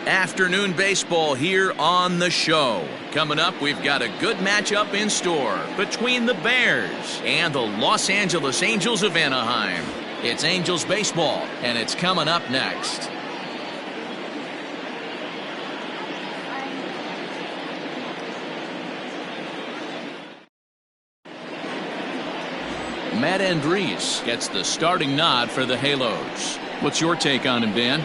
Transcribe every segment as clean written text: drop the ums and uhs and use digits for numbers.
Afternoon baseball here on the show. Coming up, we've got a good matchup in store between the Bears and the Los Angeles Angels of Anaheim. It's Angels baseball, and it's coming up next. Matt Andriese gets the starting nod for the Halos. What's your take on him, Dan?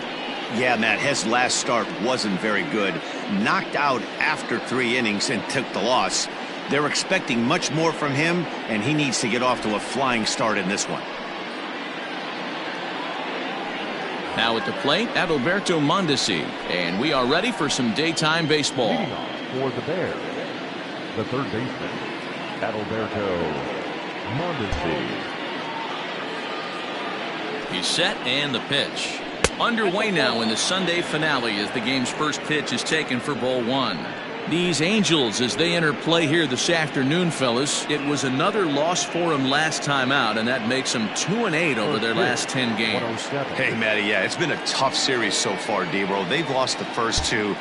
Yeah, Matt, his last start wasn't very good. Knocked out after 3 innings and took the loss. They're expecting much more from him, and he needs to get off to a flying start in this one. Now at the plate, Adalberto Mondesi, and we are ready for some daytime baseball. Leading off for the Bears, the third baseman, Adalberto Mondesi. He's set and the pitch. Underway now in the Sunday finale as the game's first pitch is taken for ball 1. These Angels, as they enter play here this afternoon, fellas, it was another loss for them last time out, and that makes them 2-8 over their last 10 games. Hey, Matty, yeah, it's been a tough series so far, D-Bro. They've lost the first two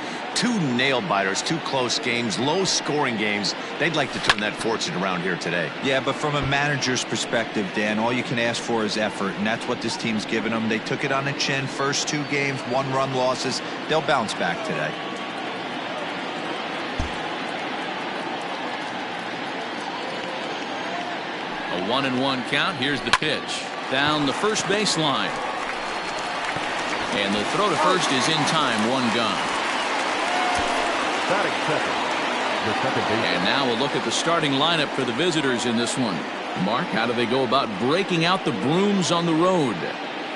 nail-biters, 2 close games, low-scoring games. They'd like to turn that fortune around here today. Yeah, but from a manager's perspective, Dan, all you can ask for is effort, and that's what this team's given them. They took it on the chin, first 2 games, 1-run losses. They'll bounce back today. A 1-1 count. Here's the pitch. Down the first baseline. And the throw to first is in time. 1 gone. Batting second, the second baseman. And now we'll look at the starting lineup for the visitors in this one. Mark, how do they go about breaking out the brooms on the road?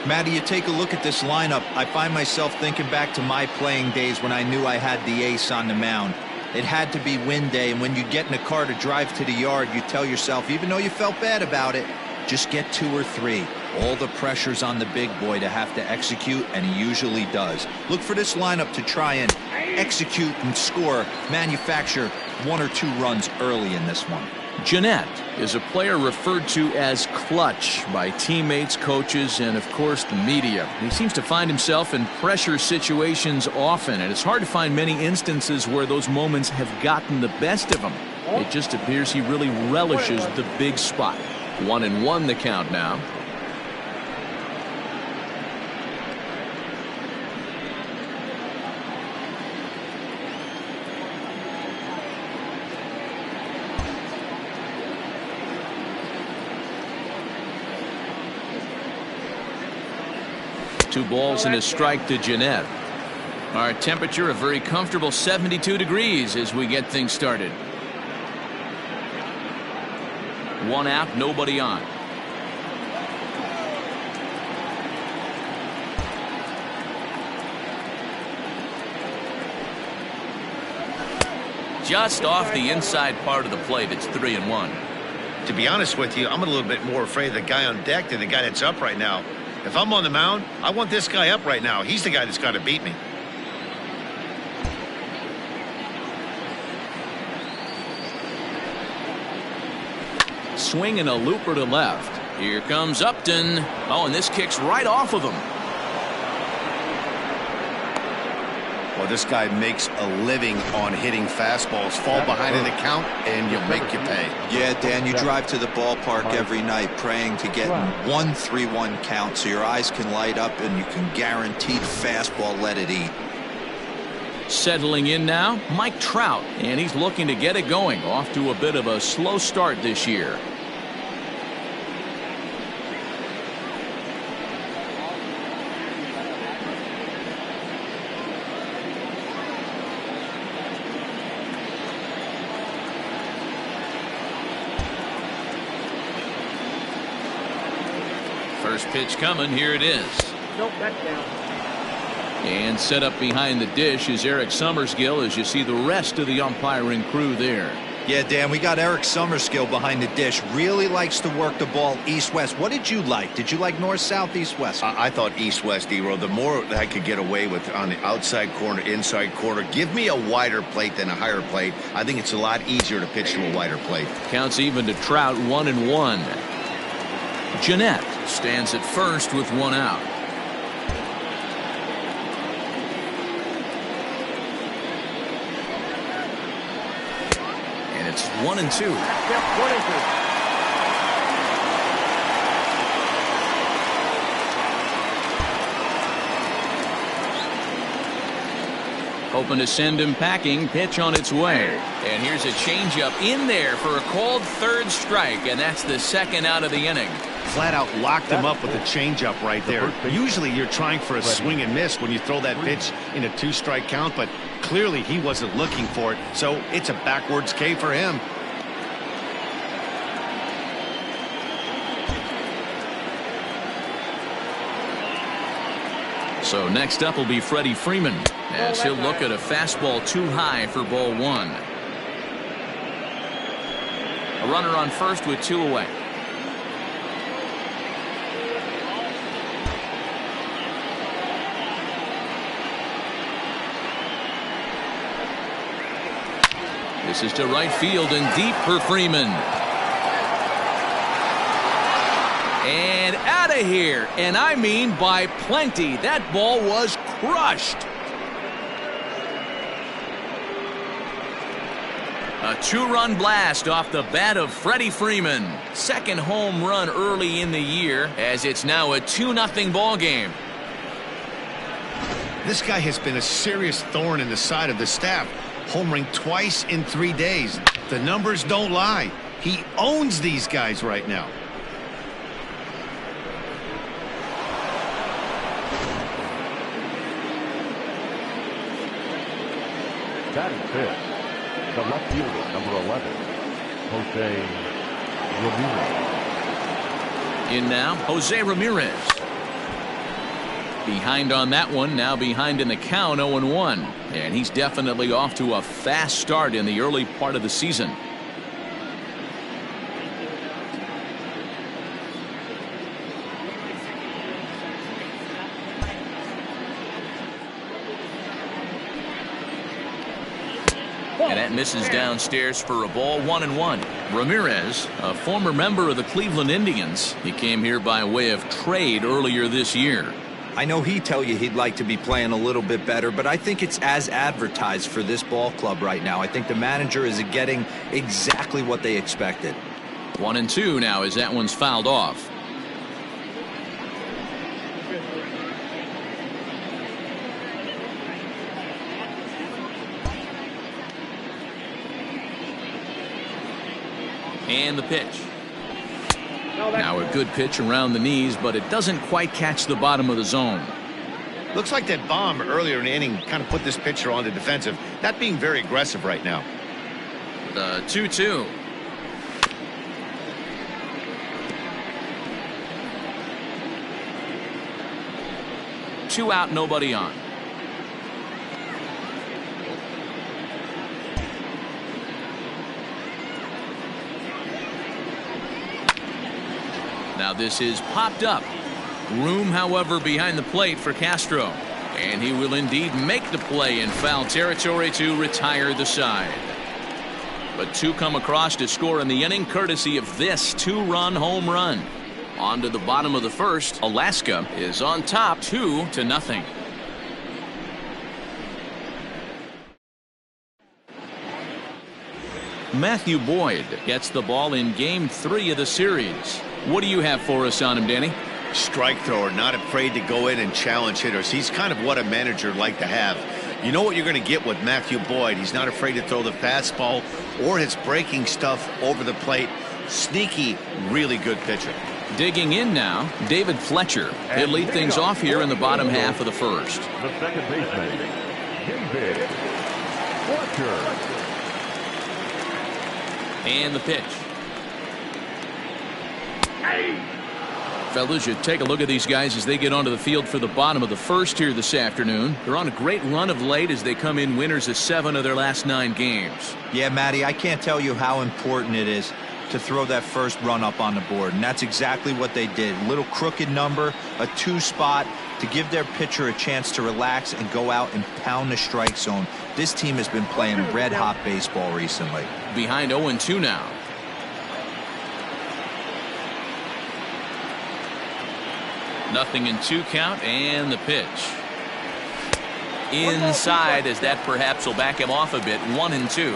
Matty, you take a look at this lineup. I find myself thinking back to my playing days when I knew I had the ace on the mound. It had to be win day, and when you get in a car to drive to the yard, you tell yourself, even though you felt bad about it, just get 2 or 3. All the pressure's on the big boy to have to execute, and he usually does. Look for this lineup to try and execute and score, manufacture 1 or 2 runs early in this one. Jeanette is a player referred to as clutch by teammates, coaches, and of course the media. He seems to find himself in pressure situations often, and it's hard to find many instances where those moments have gotten the best of him. It just appears he really relishes the big spot. 1-1 the count now. Two balls and a strike to Jeanette. Our temperature a very comfortable 72 degrees as we get things started. 1 out, nobody on. Just off the inside part of the plate, it's 3-1. To be honest with you, I'm a little bit more afraid of the guy on deck than the guy that's up right now. If I'm on the mound, I want this guy up right now. He's the guy that's got to beat me. Swing and a looper to left. Here comes Upton. Oh, and this kicks right off of him. Well, this guy makes a living on hitting fastballs. Fall behind in the count, and you'll make you pay. Yeah, Dan, you drive to the ballpark every night praying to get 1 3-1 count so your eyes can light up and you can guaranteed fastball let it eat. Settling in now, Mike Trout, and he's looking to get it going. Off to a bit of a slow start this year. First pitch coming. Here it is. Nope, that's down. And set up behind the dish is Eric Summerskill as you see the rest of the umpiring crew there. Yeah, Dan, we got Eric Summerskill behind the dish. Really likes to work the ball east-west. What did you like? Did you like north-south, east-west? I thought east-west, D-Row. The more that I could get away with on the outside corner, inside corner, give me a wider plate than a higher plate. I think it's a lot easier to pitch to a wider plate. Counts even to Trout, 1-1. Jeanette stands at first with 1 out. It's 1-2. Hoping to send him packing. Pitch on its way. And here's a changeup in there for a called third strike, and that's the second out of the inning. Flat out locked him up with a changeup right there. Usually you're trying for a swing and miss when you throw that pitch in a 2-strike count, but clearly he wasn't looking for it, so it's a backwards K for him. So next up will be Freddie Freeman, as he'll look at a fastball too high for ball 1. A runner on first with 2 away. This is to right field and deep for Freeman. And out of here, and I mean by plenty. That ball was crushed. A 2-run blast off the bat of Freddie Freeman. Second home run early in the year, as it's now a 2-0 ball game. This guy has been a serious thorn in the side of the staff, homering twice in 3 days. The numbers don't lie. He owns these guys right now. Batting fifth, the left fielder, number 11, Jose Ramirez. In now, Jose Ramirez. Behind on that one, now behind in the count, 0-1. And he's definitely off to a fast start in the early part of the season. And that misses downstairs for a ball, 1-1. Ramirez, a former member of the Cleveland Indians. He came here by way of trade earlier this year. I know he'd tell you he'd like to be playing a little bit better, but I think it's as advertised for this ball club right now. I think the manager is getting exactly what they expected. 1-2 now as that one's fouled off. And the pitch. Now a good pitch around the knees, but it doesn't quite catch the bottom of the zone. Looks like that bomb earlier in the inning kind of put this pitcher on the defensive. That being very aggressive right now. The 2-2. Two out, nobody on. Now this is popped up. Room, however, behind the plate for Castro. And he will indeed make the play in foul territory to retire the side. But two come across to score in the inning, courtesy of this 2-run home run. On to the bottom of the first. Alaska is on top, 2-0. Matthew Boyd gets the ball in game 3 of the series. What do you have for us on him, Danny? Strike thrower, not afraid to go in and challenge hitters. He's kind of what a manager would like to have. You know what you're going to get with Matthew Boyd. He's not afraid to throw the fastball or his breaking stuff over the plate. Sneaky, really good pitcher. Digging in now, David Fletcher. He'll lead things off here in the bottom half of the first. The second baseman, David Fletcher. And the pitch. Fellas, you take a look at these guys as they get onto the field for the bottom of the first here this afternoon. They're on a great run of late as they come in winners of 7 of their last 9 games. Yeah, Matty, I can't tell you how important it is to throw that first run up on the board, and that's exactly what they did. Little crooked number, a 2 spot to give their pitcher a chance to relax and go out and pound the strike zone. This team has been playing red-hot baseball recently. Behind 0-2 now. Nothing in 2 count, and the pitch. Inside, as that perhaps will back him off a bit. 1-2.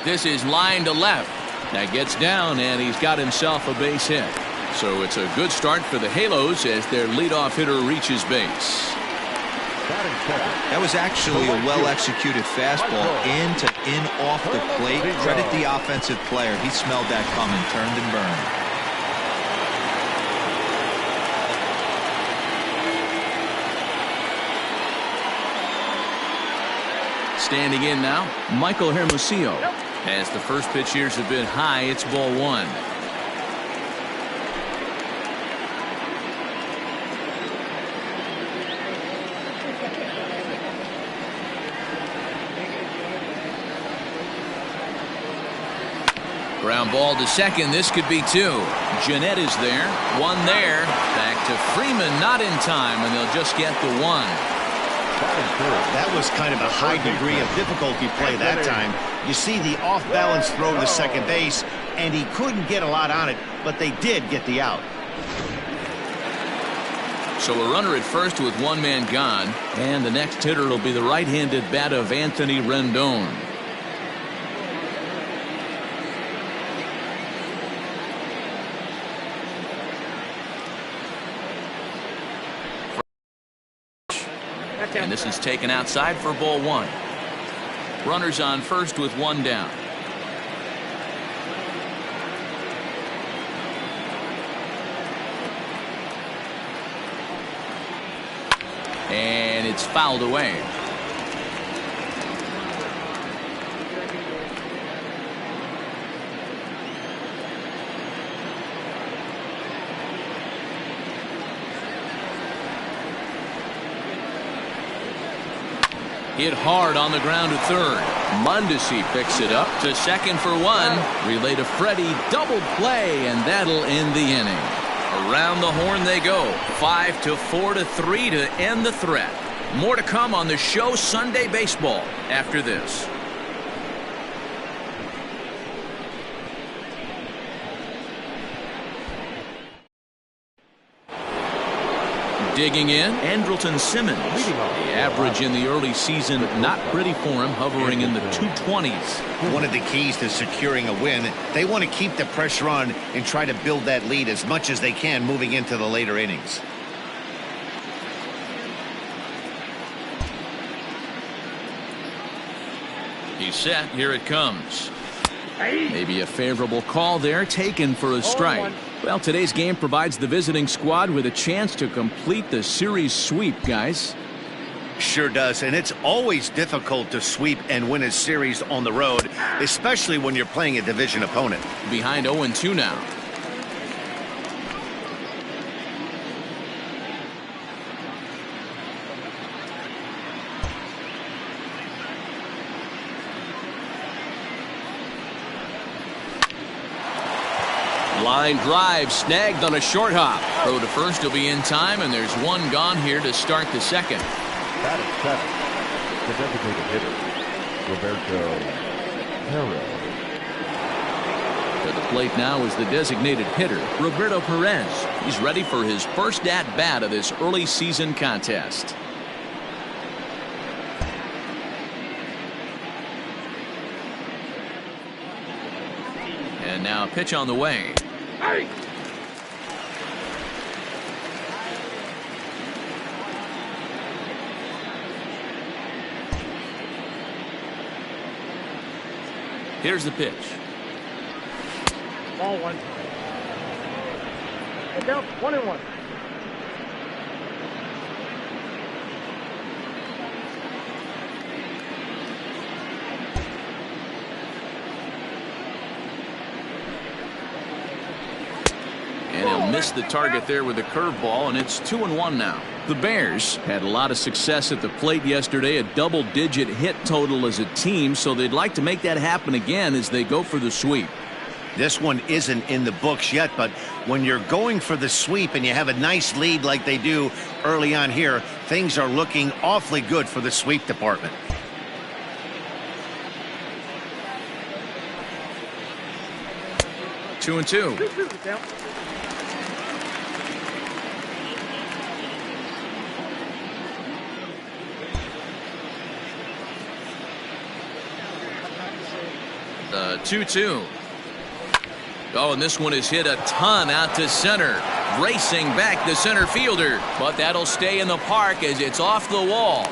This is line to left. That gets down, and he's got himself a base hit. So it's a good start for the Halos as their leadoff hitter reaches base. That was actually a well-executed fastball in off the plate. Credit the offensive player. He smelled that coming, turned and burned. Standing in now, Michael Hermosillo. As the first pitch here's a bit high, it's ball one. Ground ball to second. This could be two. Jeanette is there. One there. Back to Freeman. Not in time, and they'll just get the one. That was kind of a high degree of difficulty play that time. You see the off-balance throw to second base, and he couldn't get a lot on it, but they did get the out. So a runner at first with one man gone, and the next hitter will be the right-handed bat of Anthony Rendon. And this is taken outside for ball one. Runners on first with one down. And it's fouled away. Hit hard on the ground to third. Mondesi picks it up to second for one. Relay to Freddie. Double play, and that'll end the inning. Around the horn they go. 5-4-3 to end the threat. More to come on the show Sunday Baseball after this. Digging in, Andrelton Simmons. The average in the early season, not pretty for him, hovering in the 220s. One of the keys to securing a win, they want to keep the pressure on and try to build that lead as much as they can moving into the later innings. He's set. Here it comes. Maybe a favorable call there, taken for a strike. Well, today's game provides the visiting squad with a chance to complete the series sweep, guys. Sure does, and it's always difficult to sweep and win a series on the road, especially when you're playing a division opponent. Behind 0-2 now. Line drive snagged on a short hop. Throw to first will be in time, and there's one gone here to start the second. That is seven. The designated hitter, Roberto Perez. To the plate now is the designated hitter, Roberto Perez. He's ready for his first at-bat of this early season contest. And now a pitch on the way. Here's the pitch. Ball one. Get down 1-1. And he'll miss the target there with a curveball, and it's 2-1 now. The Bears had a lot of success at the plate yesterday, a double-digit hit total as a team, so they'd like to make that happen again as they go for the sweep. This one isn't in the books yet, but when you're going for the sweep and you have a nice lead like they do early on here, things are looking awfully good for the sweep department. Two and two. The 2-2. Oh, and this one is hit a ton out to center. Racing back the center fielder. But that'll stay in the park as it's off the wall.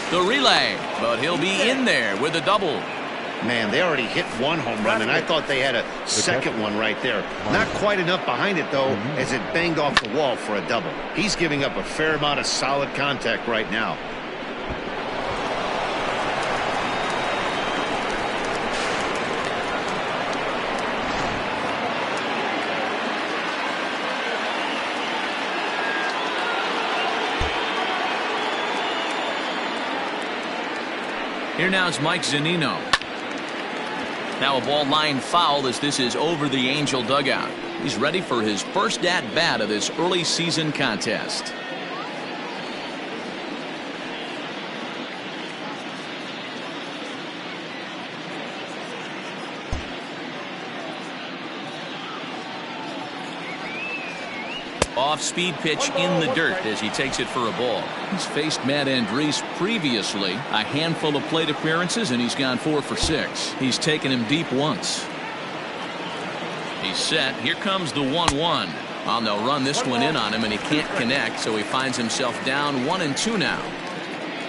The relay. But he'll be in there with a double. Man, they already hit one home run, and I thought they had a second one right there. Not quite enough behind it, though, as it banged off the wall for a double. He's giving up a fair amount of solid contact right now. Here now is Mike Zunino. Now a ball line foul as this is over the Angel dugout. He's ready for his first at-bat of this early season contest. Off-speed pitch in the dirt as he takes it for a ball. He's faced Matt Andriese previously, a handful of plate appearances, and he's gone 4 for 6. He's taken him deep once. He's set. Here comes the 1-1. Well, they'll run this one in on him, and he can't connect, so he finds himself down 1-2 now.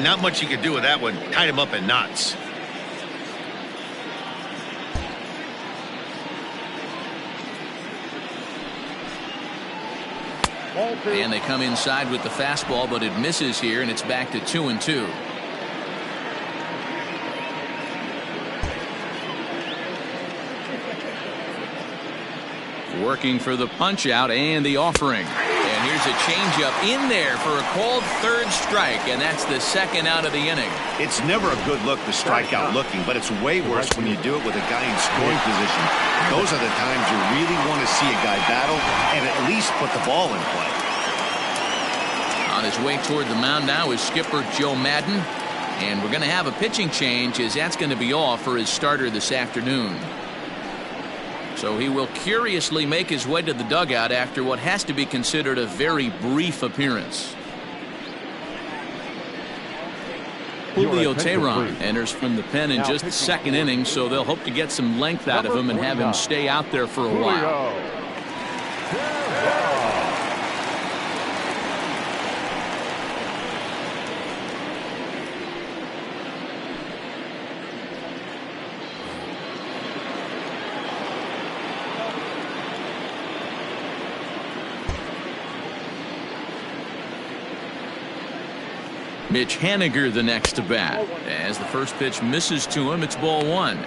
Not much you could do with that one. Tied him up in knots. And they come inside with the fastball, but it misses here, and it's back to 2-2. Working for the punch out and the offering. And here's a changeup in there for a called third strike, and that's the second out of the inning. It's never a good look to strike out looking, but it's way worse when you do it with a guy in scoring position. Those are the times you really want to see a guy battle and at least put the ball in play. On his way toward the mound now is skipper Joe Madden, and we're going to have a pitching change as that's going to be off for his starter this afternoon. So he will curiously make his way to the dugout after what has to be considered a very brief appearance. Julio Teheran enters from the pen in just the second inning, so they'll hope to get some length out of him and have him stay out there for a while. Mitch Haniger the next to bat. As the first pitch misses to him, it's ball 1.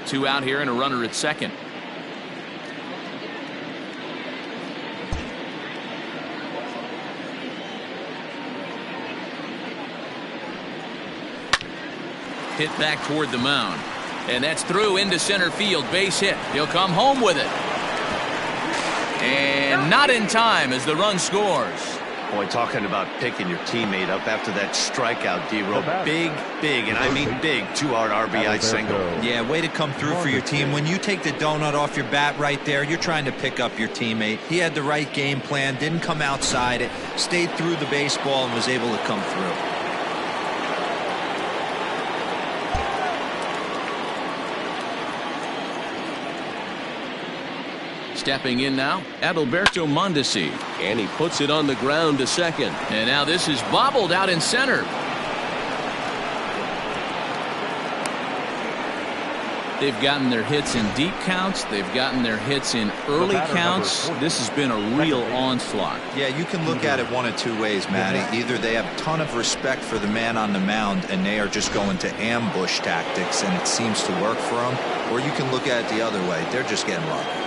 Two out here and a runner at second. Hit back toward the mound, and that's through into center field. Base hit. He'll come home with it, and not in time as the run scores. Boy, talking about picking your teammate up after that strikeout, D-Row. Big, and I mean big, 2-hard RBI single. Yeah, way to come through for your team. When you take the donut off your bat right there, you're trying to pick up your teammate. He had the right game plan, didn't come outside it, stayed through the baseball, and was able to come through. Stepping in now, Adalberto Mondesi, and he puts it on the ground to second. And now this is bobbled out in center. They've gotten their hits in deep counts. They've gotten their hits in early counts. This has been a real onslaught. Yeah, you can look at it one of two ways, Matty. Either they have a ton of respect for the man on the mound and they are just going to ambush tactics and it seems to work for them, or you can look at it the other way. They're just getting lucky.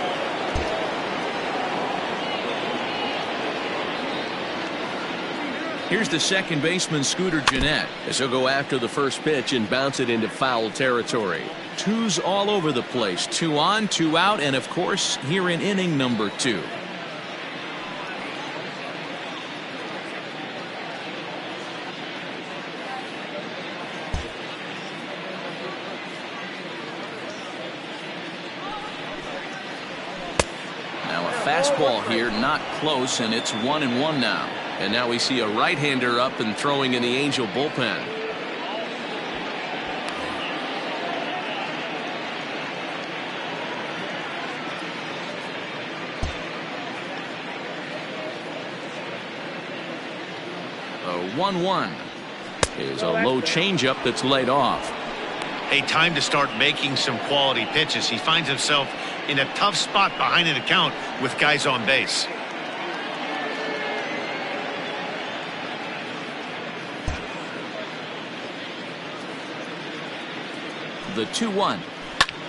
Here's the second baseman, Scooter Gennett, as he'll go after the first pitch and bounce it into foul territory. Twos all over the place. 2 on, 2 out, and of course, here in inning number 2. fastball here, not close, and it's 1-1 now. And now we see a right-hander up and throwing in the Angel bullpen. A 1-1 is a low changeup that's laid off. A time to start making some quality pitches. He finds himself in a tough spot behind an account with guys on base. The 2-1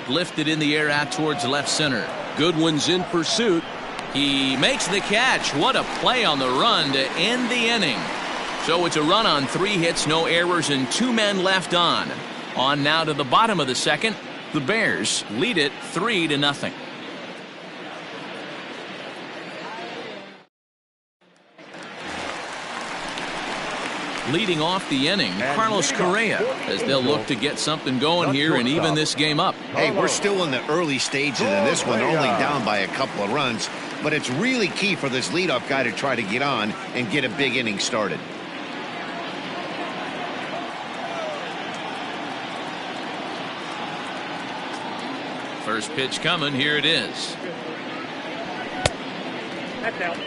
lifted in the air out towards left center. Goodwin's in pursuit. He makes the catch. What a play on the run to end the inning. So it's a run on 3 hits, no errors, and 2 men left on. On now to the bottom of the second. The Bears lead it 3-0. Leading off the inning, Carlos Correa, as they'll look to get something going here and even this game up. Hey, we're still in the early stages in this one. They're only down by a couple of runs, but it's really key for this leadoff guy to try to get on and get a big inning started. First pitch coming. Here it is. That's out.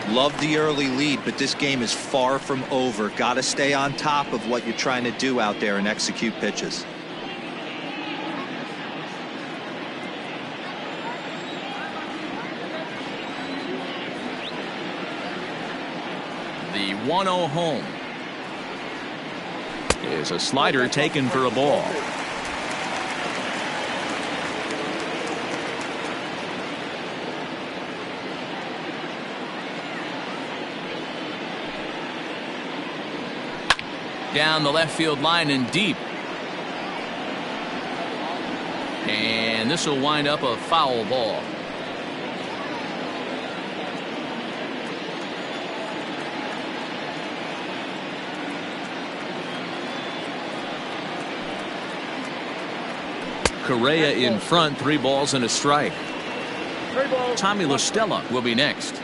Love the early lead, but this game is far from over. Got to stay on top of what you're trying to do out there and execute pitches. The 1-0 home is a slider taken for a ball. Down the left field line and deep. And this will wind up a foul ball. Correa in front, 3 balls and a strike. Tommy La Stella will be next.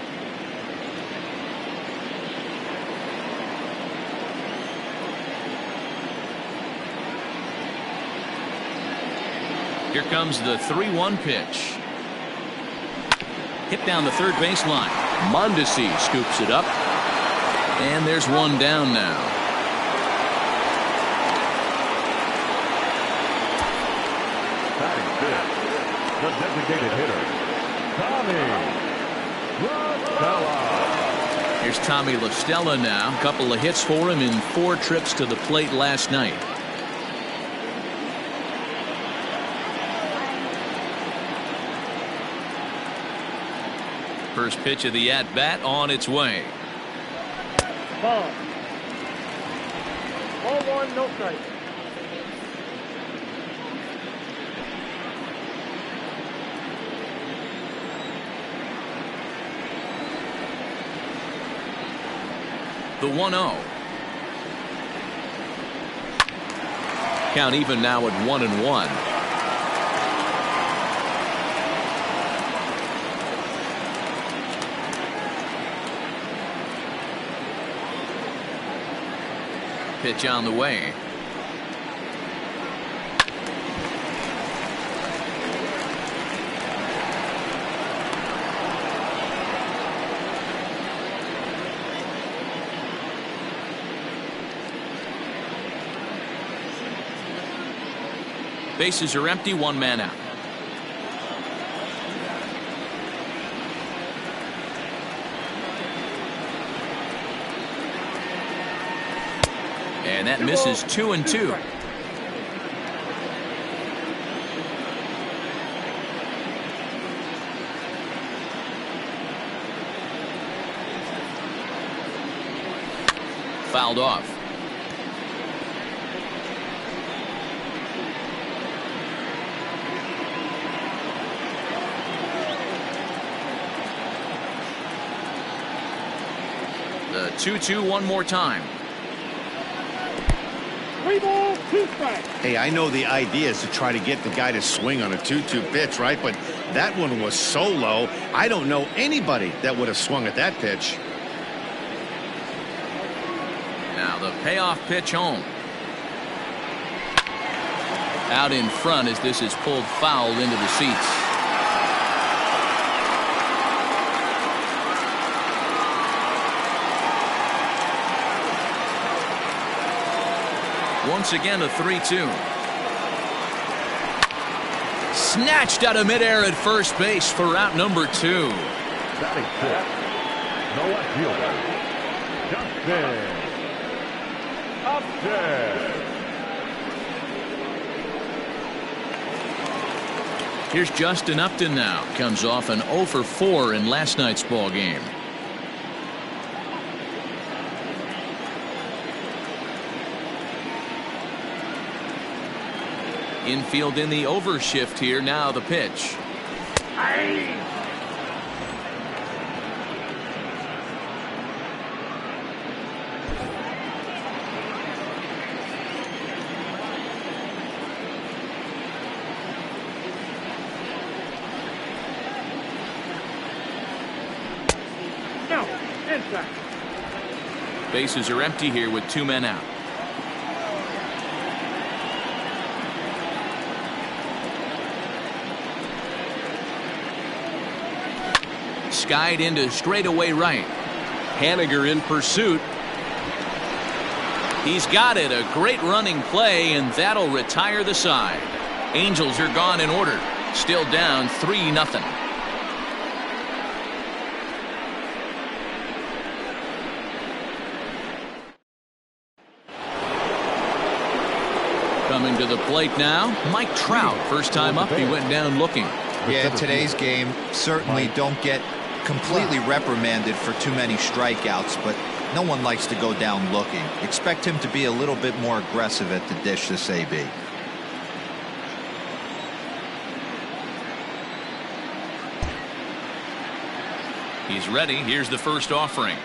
Here comes the 3-1 pitch. Hit down the third baseline. Mondesi scoops it up. And there's one down now. Batting fifth, the designated hitter, Tommy La Stella. Here's Tommy La Stella now. A couple of hits for him in 4 trips to the plate last night. First pitch of the at-bat on its way. Ball. Ball 1, no strike. The 1-0. Count even now at 1-1. Pitch on the way. Bases are empty, 1 man out. And that misses 2-2. Fouled off. The 2-2 one more time. 3 balls, 2 strikes. Hey, I know the idea is to try to get the guy to swing on a 2-2 pitch, right? But that one was so low, I don't know anybody that would have swung at that pitch. Now the payoff pitch home. Out in front as this is pulled foul into the seats. Once again a 3-2. Snatched out of midair at first base for out number 2. Batting fifth, no left fielder, Justin Upton. Here's Justin Upton now. Comes off an 0 for 4 in last night's ball game. Infield in the overshift here. Now the pitch. No, inside. Bases are empty here with 2 men out. Skied into straightaway right. Haniger in pursuit. He's got it. A great running play, and that'll retire the side. Angels are gone in order. Still down 3-0. Coming to the plate now, Mike Trout. First time up, he went down looking. Yeah, today's game certainly don't get completely reprimanded for too many strikeouts, but no one likes to go down looking. Expect him to be a little bit more aggressive at the dish this AB. He's ready. Here's the first offering.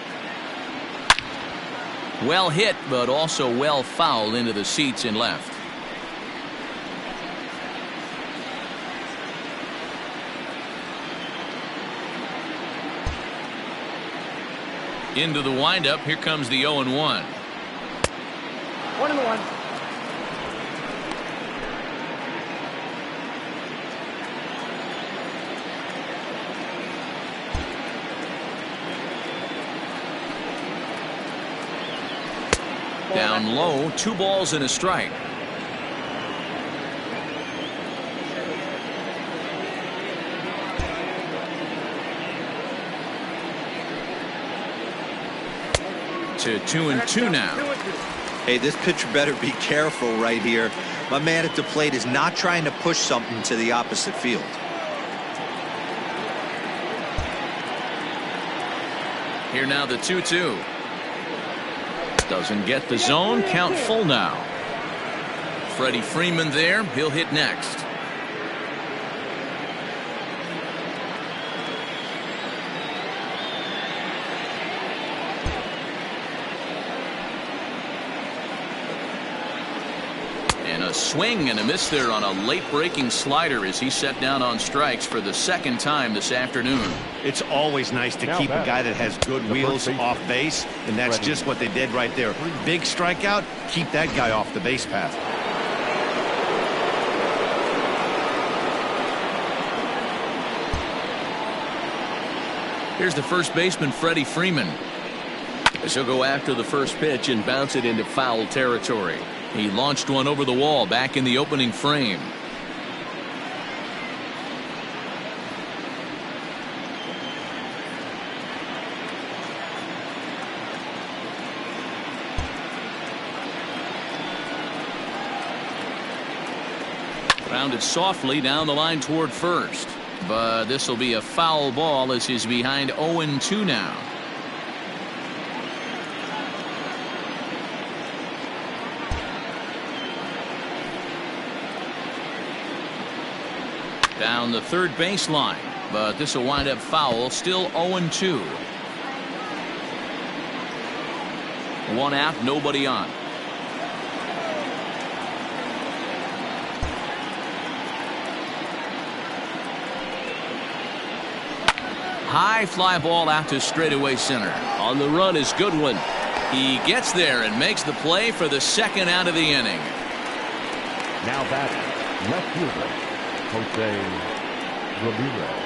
Well hit, but also well fouled into the seats and left. Into the windup. Here comes the 0-1. 1-1. Down low, 2 balls and a strike. To 2-2 now. Hey, this pitcher better be careful right here. My man at the plate is not trying to push something to the opposite field. Here now the 2-2. Doesn't get the zone. Count full now. Freddie Freeman there. He'll hit next. And a swing and a miss there on a late breaking slider as he set down on strikes for the second time this afternoon. It's always nice to keep a guy that has good wheels off base, and that's just what they did right there. Big strikeout, keep that guy off the base path. Here's the first baseman, Freddie Freeman. As he'll go after the first pitch and bounce it into foul territory. He launched one over the wall back in the opening frame. Grounded softly down the line toward first. But this will be a foul ball as he's behind 0-2 now. Down the third baseline, but this will wind up foul. Still 0-2. 1 out, nobody on. High fly ball out to straightaway center. On the run is Goodwin. He gets there and makes the play for the second out of the inning. Now batting, left fielder, Jose Ramirez.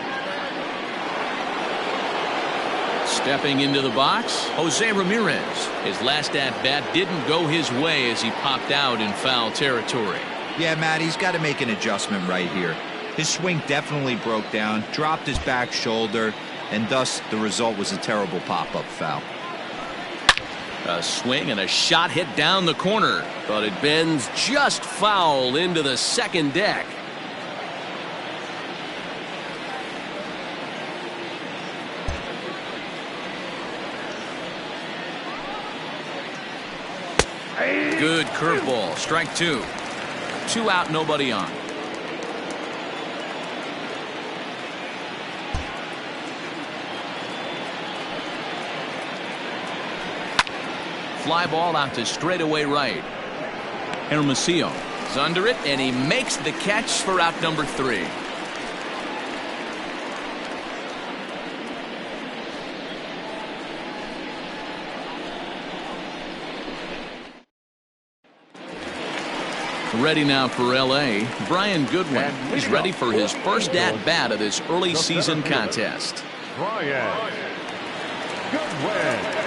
Stepping into the box, Jose Ramirez. His last at-bat didn't go his way as he popped out in foul territory. Yeah, Matt, he's got to make an adjustment right here. His swing definitely broke down, dropped his back shoulder, and thus the result was a terrible pop-up foul. A swing and a shot hit down the corner. But it bends just foul into the second deck. Good curveball. Strike two. 2 out, nobody on. Fly ball out to straightaway right. Hermosillo is under it, and he makes the catch for out number 3. Ready now for L.A., Brian Goodwin. He's ready for his first at-bat of this early season contest. Brian Goodwin.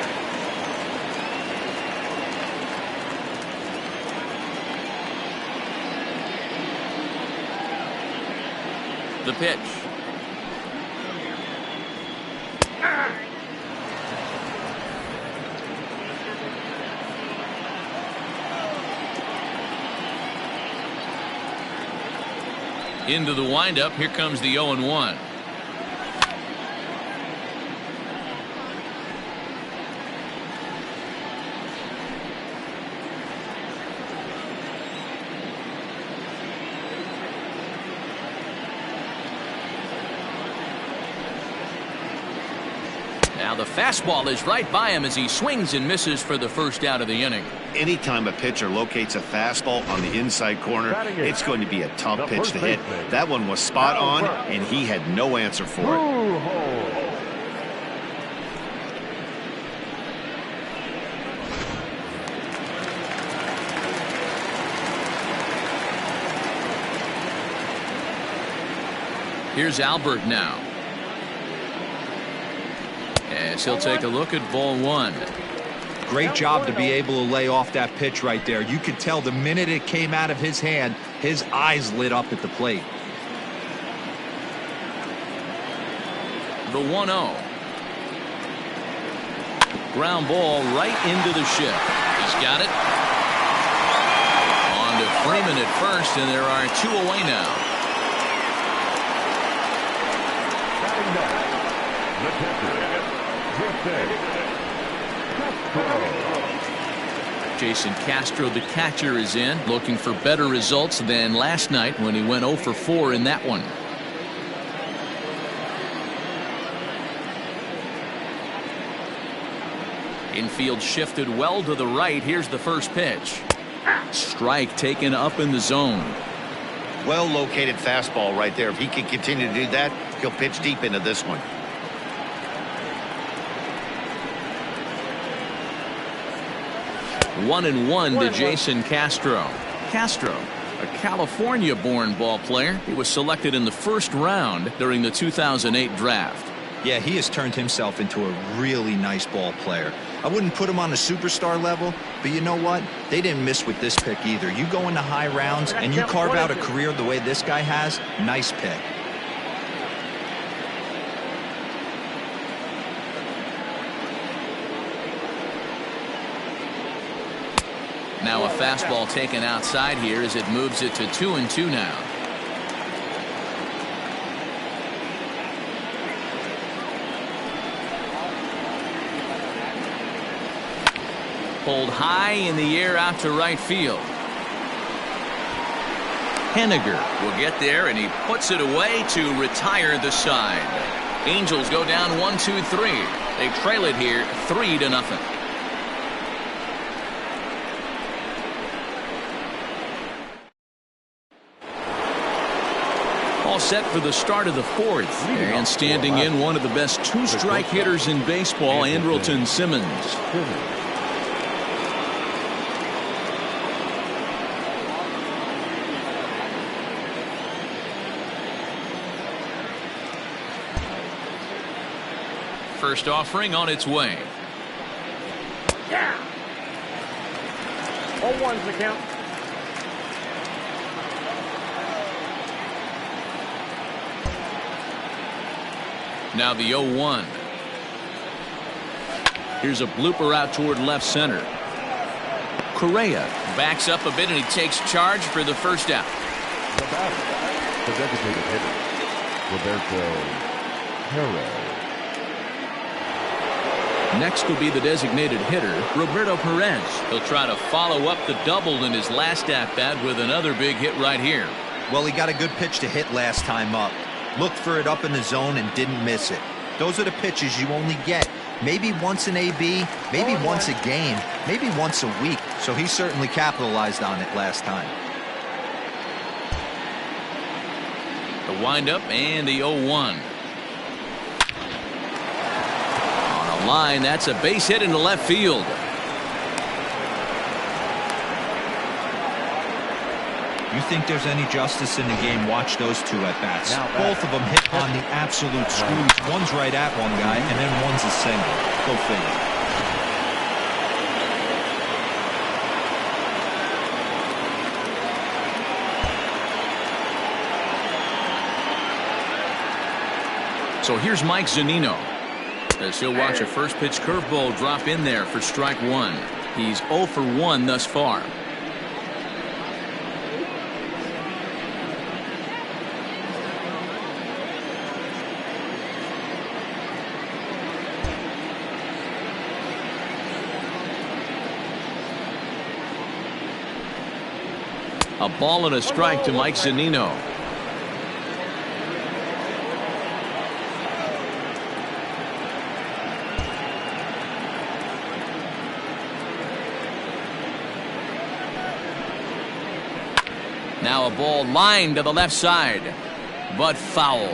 The pitch. Into the windup. Here comes the 0-1. Now the fastball is right by him as he swings and misses for the first out of the inning. Anytime a pitcher locates a fastball on the inside corner, it's going to be a tough pitch to hit. That one was spot on, and he had no answer for it. Here's Albert now, as he'll take a look at ball 1. Great job to be able to lay off that pitch right there. You could tell the minute it came out of his hand, his eyes lit up at the plate. The 1-0. Ground ball right into the shift. He's got it. On to Freeman at first, and there are 2 away now. Jason Castro, the catcher, is in, looking for better results than last night when he went 0 for 4 in that one. Infield shifted well to the right. Here's the first pitch. Strike taken up in the zone. Well located fastball right there. If he can continue to do that, he'll pitch deep into this one. One and one to Jason Castro. Castro, a California-born ball player. He was selected in the first round during the 2008 draft. Yeah, he has turned himself into a really nice ball player. I wouldn't put him on a superstar level, but you know what? They didn't miss with this pick either. You go into high rounds and you carve out a career the way this guy has, nice pick. Now a fastball taken outside here as it moves it to 2-2 now. Pulled high in the air out to right field. Henniger will get there, and he puts it away to retire the side. Angels go down 1-2-3. They trail it here 3-0. Ball set for the start of the fourth. And standing in, one of the best two-strike hitters in baseball, Andrelton Simmons. First offering on its way. Yeah. 0-1's the count. Now the 0-1. Here's a blooper out toward left center. Correa backs up a bit and he takes charge for the first out. The batter, the designated hitter, Roberto Perez. Next will be the designated hitter, Roberto Perez. He'll try to follow up the double in his last at-bat with another big hit right here. Well, he got a good pitch to hit last time up. Looked for it up in the zone and didn't miss it. Those are the pitches you only get. Maybe once an AB, maybe once a game, maybe once a week. So he certainly capitalized on it last time. The windup and the 0-1. Line, that's a base hit into left field. You think there's any justice in the game? Watch those two at bats. Both of them hit on the absolute screws. One's right at one guy and then one's a single. Go figure. So here's Mike Zunino, as he'll watch a first pitch curveball drop in there for strike one. He's 0 for 1 thus far. A ball and a strike to Mike Zunino. Now a ball lined to the left side, but foul.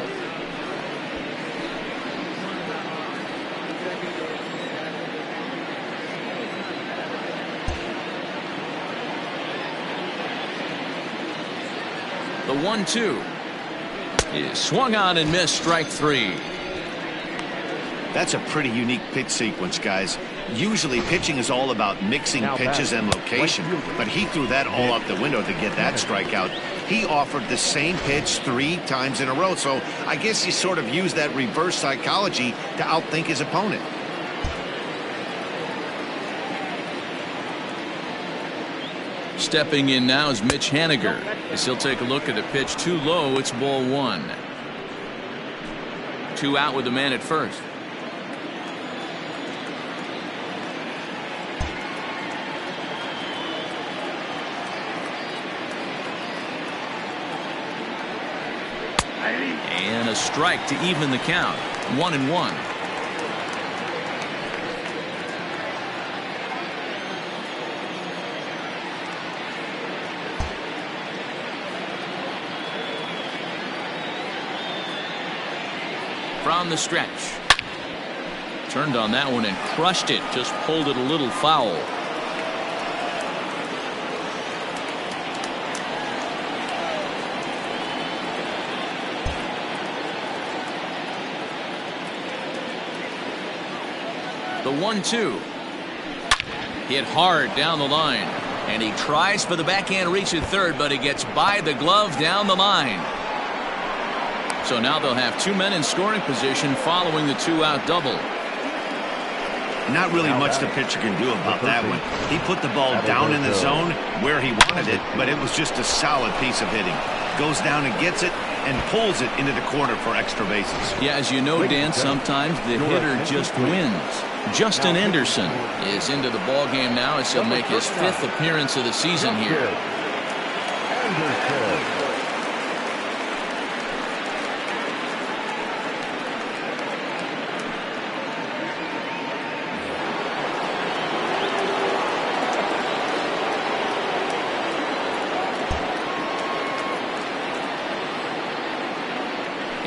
The 1-2 is swung on and missed, strike three. That's a pretty unique pitch sequence, guys. Usually pitching is all about mixing pitches and location, but he threw that all out the window to get that strikeout. He offered the same pitch 3 times in a row, so I guess he sort of used that reverse psychology to outthink his opponent. Stepping in now is Mitch Haniger, as he'll take a look at the pitch too low. It's ball 1. 2 out with the man at first. And a strike to even the count. 1-1. From the stretch. Turned on that one and crushed it. Just pulled it a little foul. The 1-2. Hit hard down the line. And he tries for the backhand reach at third, but he gets by the glove down the line. So now they'll have 2 men in scoring position following the 2-out double. Not really much the pitcher can do about that one. He put the ball down in the zone where he wanted it, but it was just a solid piece of hitting. Goes down and gets it and pulls it into the corner for extra bases. Yeah, as you know, Dan, sometimes the hitter just wins. Justin Anderson is into the ball game now as he'll make his 5th appearance of the season here.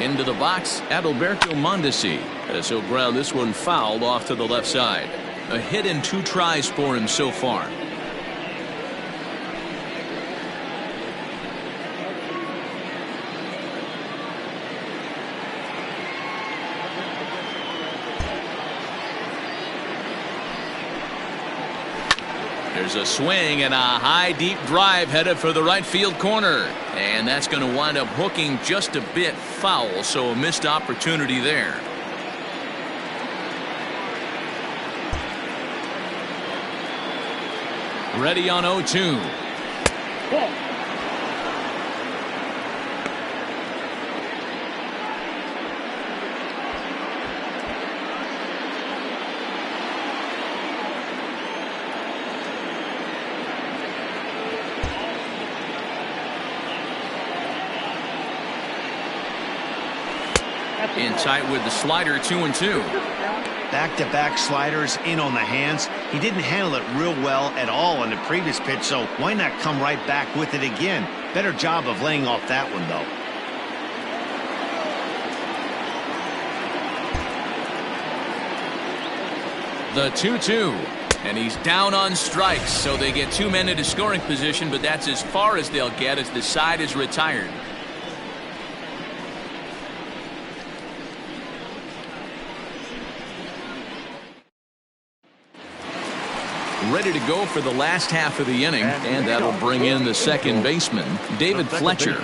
Into the box, Adalberto Mondesi. As he'll ground this one fouled off to the left side. A hit in 2 tries for him so far. There's a swing and a high deep drive headed for the right field corner, and that's going to wind up hooking just a bit foul, so a missed opportunity there. Ready on 0-2. In tight with the slider, 2-2. Back-to-back sliders in on the hands. He didn't handle it real well at all on the previous pitch, so why not come right back with it again? Better job of laying off that one, though. The 2-2. And he's down on strikes, so they get 2 men into scoring position, but that's as far as they'll get as the side is retired. Ready to go for the last half of the inning, and that'll bring in the second baseman, David Fletcher.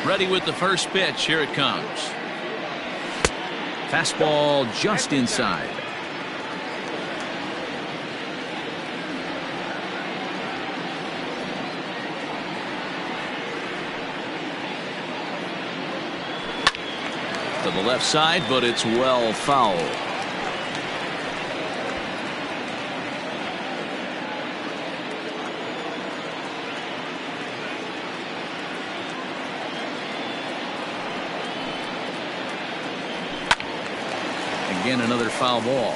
Ready with the first pitch. Here it comes. Fastball just inside. To the left side, but it's well foul. Again, another foul ball.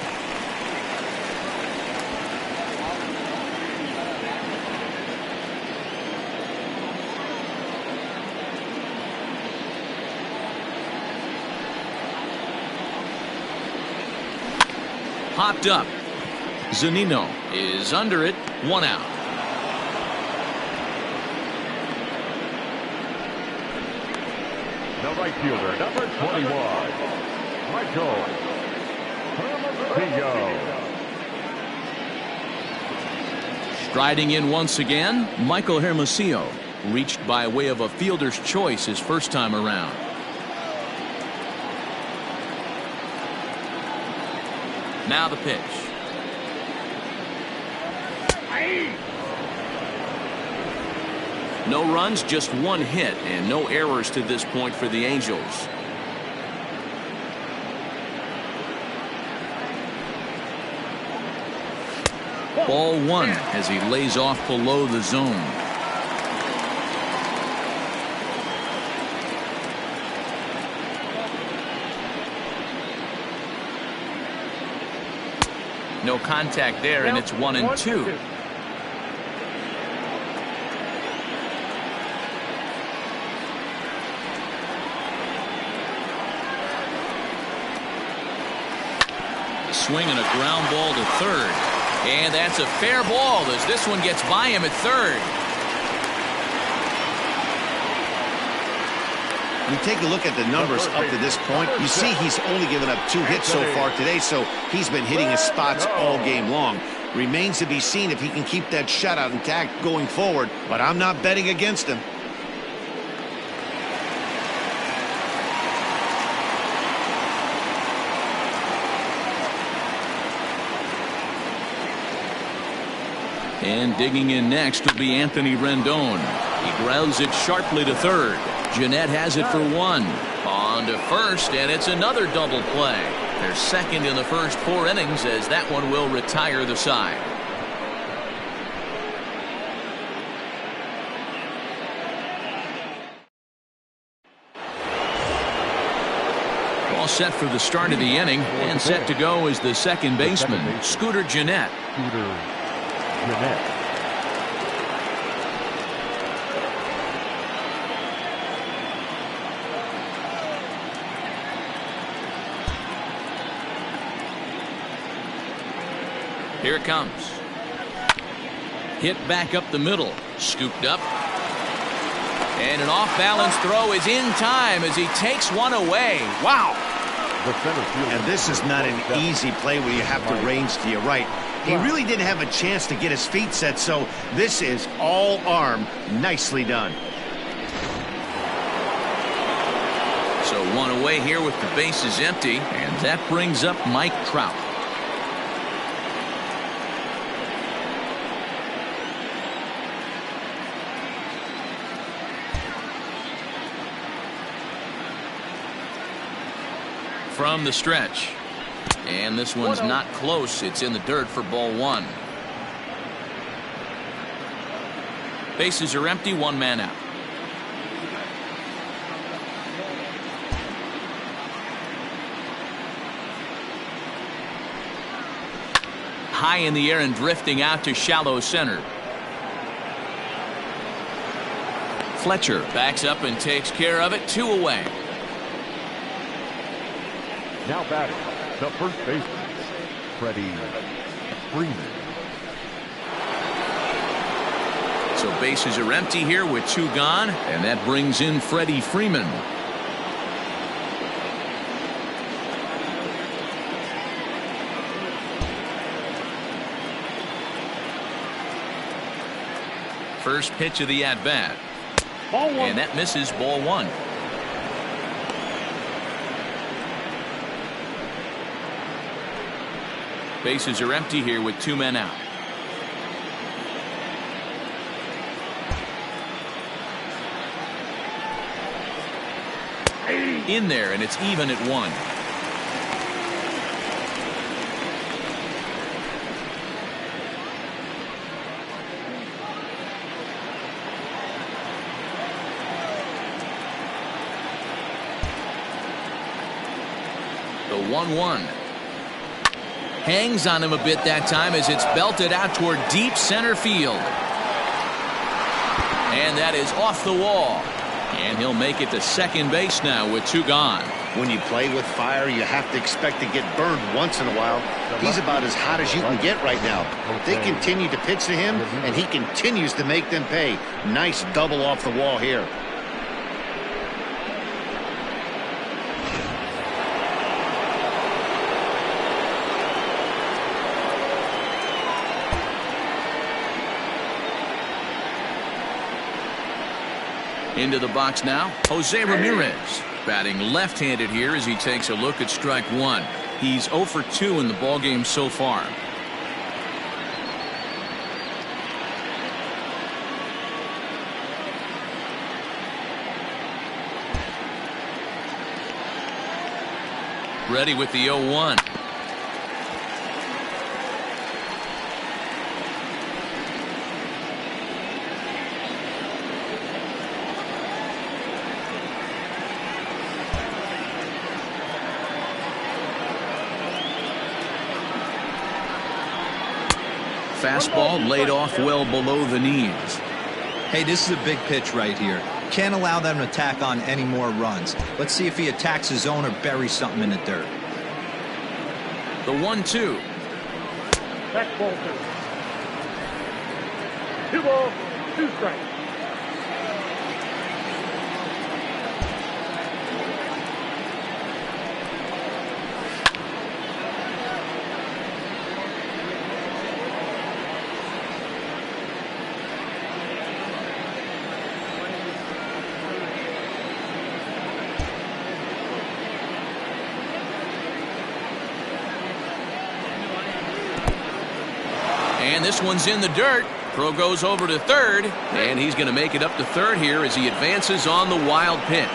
Popped up. Zunino is under it. 1 out. The right fielder, number 21, Michael Hermosillo. Striding in once again, Michael Hermosillo, reached by way of a fielder's choice his first time around. Now the pitch. No runs, just 1 hit, and no errors to this point for the Angels. Ball 1 as he lays off below the zone. No contact there, and it's 1-2. A swing and a ground ball to third. And that's a fair ball as this one gets by him at third. You take a look at the numbers up to this point, you see he's only given up 2 hits so far today, so he's been hitting his spots all game long. Remains to be seen if he can keep that shutout intact going forward, but I'm not betting against him. And digging in next will be Anthony Rendon. He grounds it sharply to third. Jeanette has it for 1. On to first, and it's another double play. They're second in the first 4 innings as that one will retire the side. All set for the start of the inning, and set to go is the second baseman, Scooter Jeanette. Here it comes. Hit back up the middle. Scooped up. And an off-balance throw is in time as he takes one away. Wow. And this is not an easy play where you have to range to your right. He really didn't have a chance to get his feet set, so this is all arm. Nicely done. So one away here with the bases empty, and that brings up Mike Trout. From the stretch. And this one's not close. It's in the dirt for ball one. Bases are empty, one man out. High in the air and drifting out to shallow center. Fletcher backs up and takes care of it. Two away. Now batting, the first baseman, Freddie Freeman. So bases are empty here with two gone, and that brings in Freddie Freeman. First pitch of the at-bat. And that misses, ball one. Bases are empty here with two men out. In there, and it's even at one. The 1-1. Hangs on him a bit that time as it's belted out toward deep center field. And that is off the wall. And he'll make it to second base now with two gone. When you play with fire, you have to expect to get burned once in a while. He's about as hot as you can get right now. They continue to pitch to him, and he continues to make them pay. Nice double off the wall here. Into the box now, Jose Ramirez. Batting left-handed here as he takes a look at strike one. He's 0 for 2 in the ballgame so far. Ready with the 0-1. Fastball laid off well below the knees. Hey, this is a big pitch right here. Can't allow them to tack on any more runs. Let's see if he attacks his zone or buries something in the dirt. The 1-2. That's ball two. 2 balls, 2 strikes. And this one's in the dirt. Throw goes over to third, and he's going to make it up to third here as he advances on the wild pitch.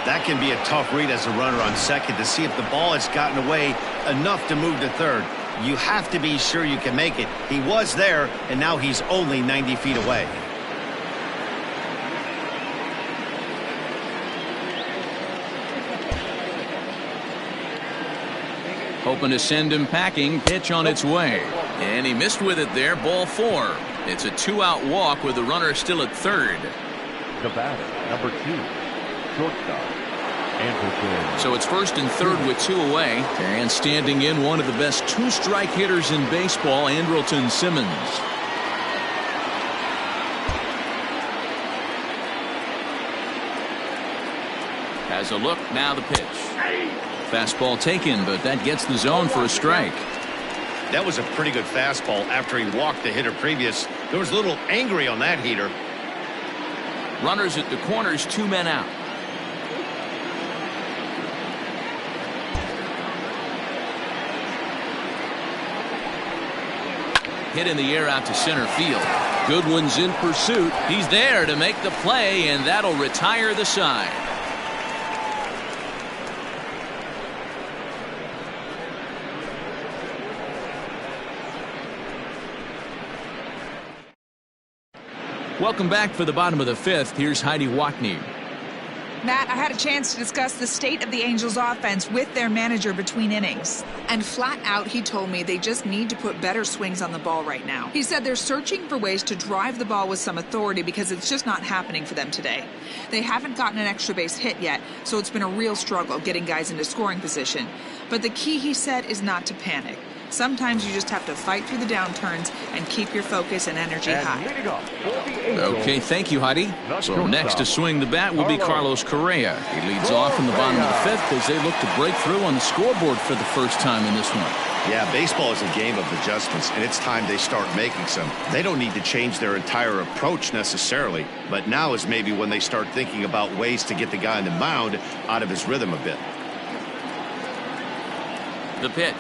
That can be a tough read as a runner on second to see if the ball has gotten away enough to move to third. You have to be sure you can make it. He was there, and now he's only 90 feet away. Hoping to send him packing. Pitch on its way. And he missed with it there. Ball 4. It's a 2-out walk with the runner still at third. The batter, number 2, shortstop, Anderson. So it's 1st and 3rd with 2 away. And standing in, one of the best 2-strike hitters in baseball, Andrelton Simmons. Has a look, now the pitch. Fastball taken, but that gets the zone for a strike. That was a pretty good fastball after he walked the hitter previous. There was a little angry on that heater. Runners at the corners, 2 men out. Hit in the air out to center field. Goodwin's in pursuit. He's there to make the play, and that'll retire the side. Welcome back for the bottom of the 5th. Here's Heidi Wackney. Matt, I had a chance to discuss the state of the Angels offense with their manager between innings. And flat out, he told me they just need to put better swings on the ball right now. He said they're searching for ways to drive the ball with some authority because it's just not happening for them today. They haven't gotten an extra base hit yet, so it's been a real struggle getting guys into scoring position. But the key, he said, is not to panic. Sometimes you just have to fight through the downturns and keep your focus and energy high. Okay, thank you, Heidi. So next to swing the bat will be Carlos Correa. He leads off in the bottom of the 5th as they look to break through on the scoreboard for the first time in this one. Yeah, baseball is a game of adjustments, and it's time they start making some. They don't need to change their entire approach necessarily, but now is maybe when they start thinking about ways to get the guy on the mound out of his rhythm a bit. The pitch.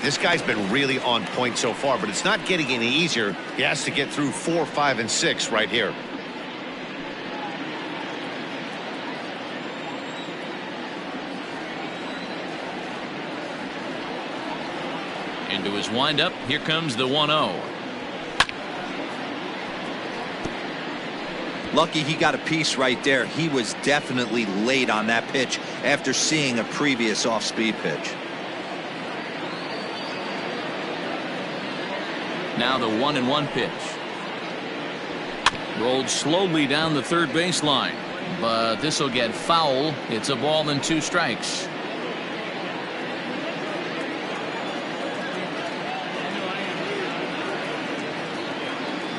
This guy's been really on point so far, but it's not getting any easier. He has to get through 4, 5, and 6 right here. Into his windup, here comes the 1-0. Lucky he got a piece right there. He was definitely late on that pitch after seeing a previous off-speed pitch. Now the 1-1 pitch. Rolled slowly down the third baseline, but this will get foul. It's a ball and 2 strikes.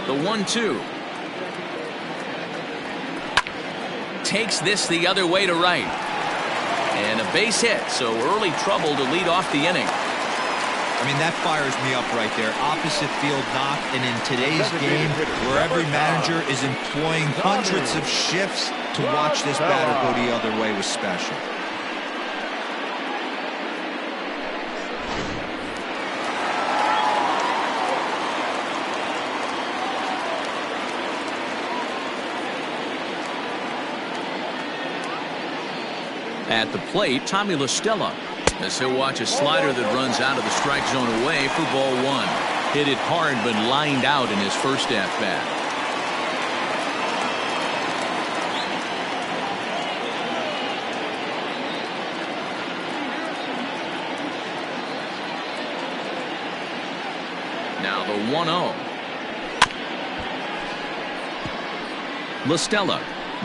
The 1-2. Takes this the other way to right. And a base hit, so early trouble to lead off the inning. I mean, that fires me up right there. Opposite field knock, and in today's game, where every manager is employing hundreds of shifts, to watch this batter go the other way was special. At the plate, Tommy La Stella, as he'll watch a slider that runs out of the strike zone away for ball 1. Hit it hard but lined out in his first at-bat. Now the 1-0. La Stella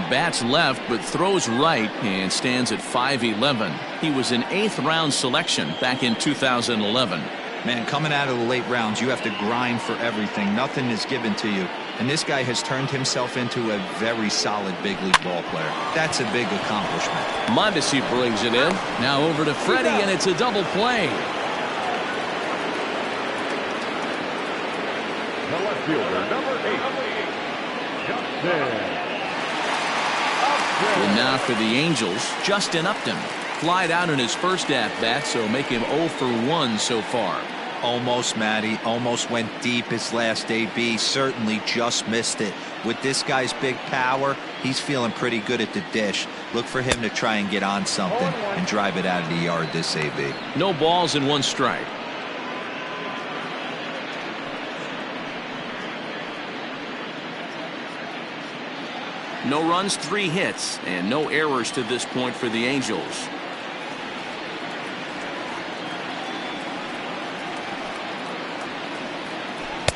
bats left but throws right and stands at 5'11". He was an 8th round selection back in 2011. Man, coming out of the late rounds, you have to grind for everything. Nothing is given to you. And this guy has turned himself into a very solid big league ball player. That's a big accomplishment. Mondesi brings it in. Now over to Freddie, and it's a double play. The left fielder, number 8, Justin. And now for the Angels, Justin Upton. Flied out in his first at-bat, so make him 0 for 1 so far. Almost, Matty. Almost went deep his last AB. Certainly just missed it. With this guy's big power, he's feeling pretty good at the dish. Look for him to try and get on something and drive it out of the yard this AB. No balls and 1 strike. No runs, 3 hits, and no errors to this point for the Angels.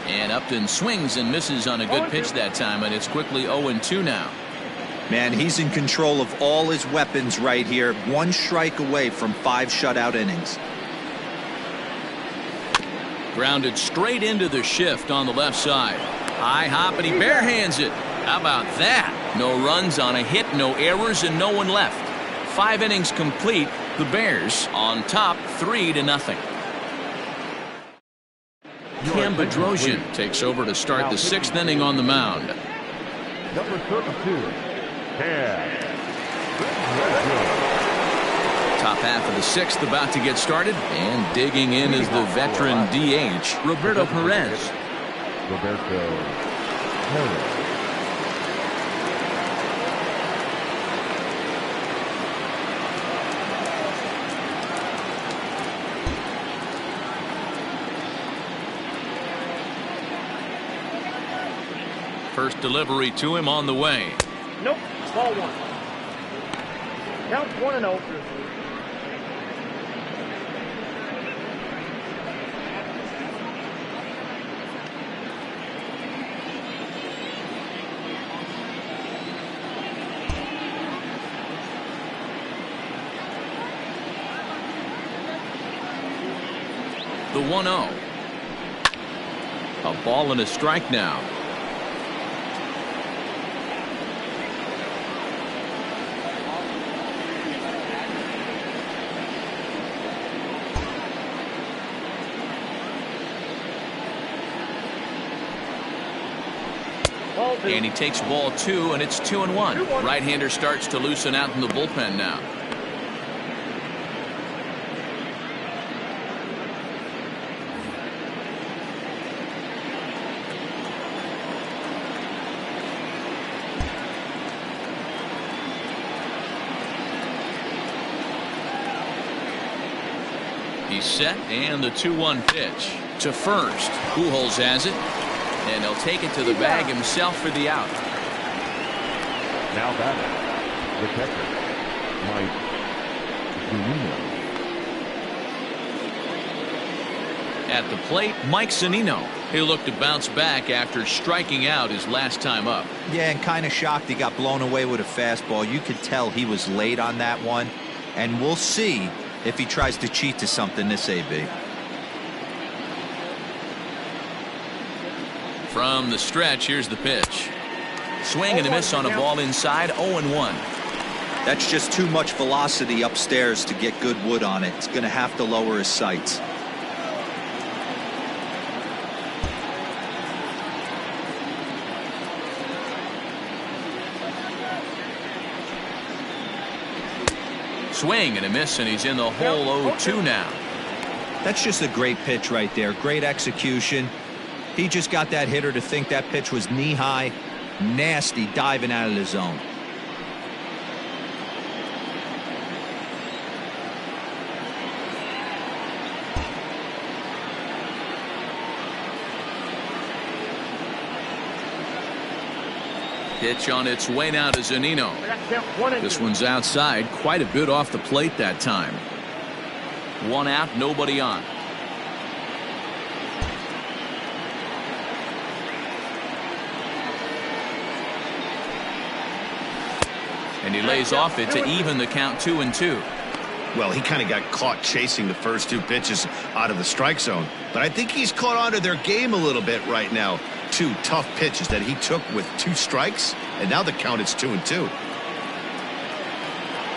And Upton swings and misses on a good pitch that time, and it's quickly 0-2 now. Man, he's in control of all his weapons right here. One strike away from 5 shutout innings. Grounded straight into the shift on the left side. High hop, and he barehands it. How about that? No runs on a hit, no errors, and no one left. 5 innings complete. The Bears on top 3-0. Cam Bedrosian takes over to start the 6th inning on the mound. Number 32, Cam. Top half of the 6th about to get started, and digging in is the veteran DH, Roberto Perez. Roberto Perez. First delivery to him on the way. Nope. Ball 1. Count 1-0. The 1-0. A ball and a strike now. And he takes ball 2, and it's 2-1. Right-hander starts to loosen out in the bullpen now. He's set, and the 2-1 pitch to first. Pujols has it. And he'll take it to the bag himself for the out. Now batting, the catcher, Mike Zunino. At the plate, Mike Zunino. He'll look to bounce back after striking out his last time up. Yeah, and kind of shocked he got blown away with a fastball. You could tell he was late on that one. And we'll see if he tries to cheat to something this AB. From the stretch, here's the pitch. Swing and a miss on a ball inside, 0-1. That's just too much velocity upstairs to get good wood on it. It's going to have to lower his sights. Swing and a miss, and he's in the hole 0-2 now. That's just a great pitch right there. Great execution. He just got that hitter to think that pitch was knee-high. Nasty diving out of the zone. Pitch on its way now to Zunino. This one's outside, quite a bit off the plate that time. 1 out, nobody on. And he lays off it to even the count 2-2. Well, he kind of got caught chasing the first 2 pitches out of the strike zone. But I think he's caught on to their game a little bit right now. 2 tough pitches that he took with 2 strikes, and now the count is 2-2.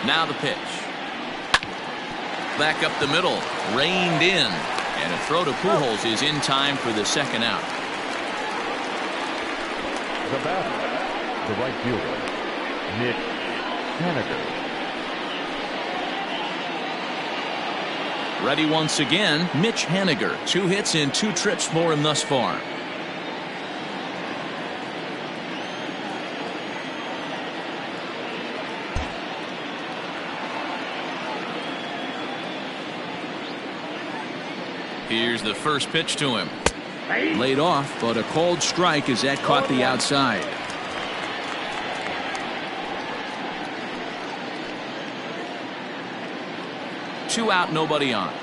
Now the pitch. Back up the middle, reined in, and a throw to Pujols is in time for the 2nd out. The batter, the right fielder, Mitch Haniger. Ready once again, Mitch Haniger. 2 hits in 2 trips for him thus far. Here's the first pitch to him. Laid off, but a cold strike as that caught the outside. Two out, nobody on.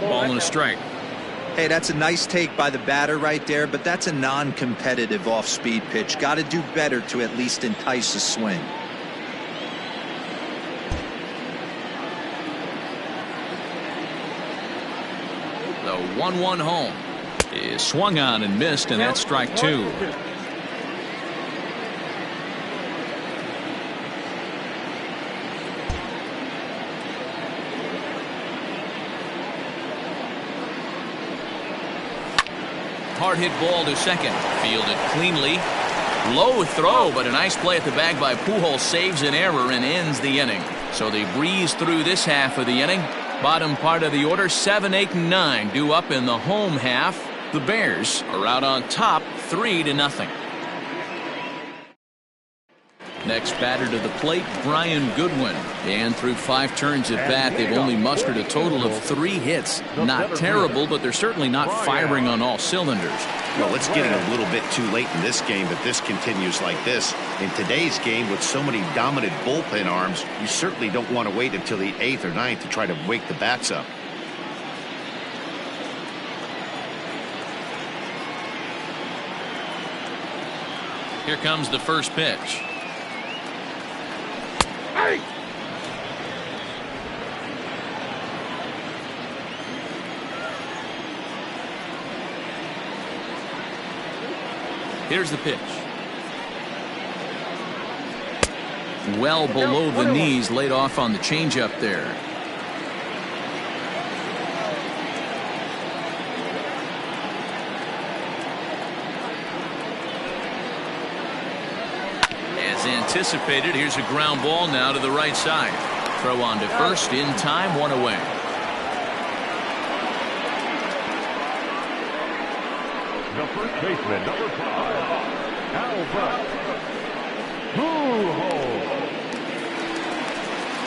Ball and a strike. Hey, that's a nice take by the batter right there, but that's a non-competitive off-speed pitch. Got to do better to at least entice a swing. The 1-1 home is swung on and missed, and that's strike two. Hard hit ball to second. Fielded cleanly. Low throw, but a nice play at the bag by Pujols saves an error and ends the inning. So they breeze through this half of the inning. Bottom part of the order, 7, 8, and 9 due up in the home half. The Bears are out on top, 3-0. Next batter to the plate, Brian Goodwin. And through 5 turns at bat, they've only mustered a total of 3 hits. Not terrible, but they're certainly not firing on all cylinders. Well, it's getting a little bit too late in this game if this continues like this. In today's game, with so many dominant bullpen arms, you certainly don't want to wait until the 8th or 9th to try to wake the bats up. Here comes the first pitch. Hey! Here's the pitch. Well below the knees, laid off on the changeup there. As anticipated, here's a ground ball now to the right side. Throw on to first, in time, 1 away. The first baseman, number 5, Albert Pujols.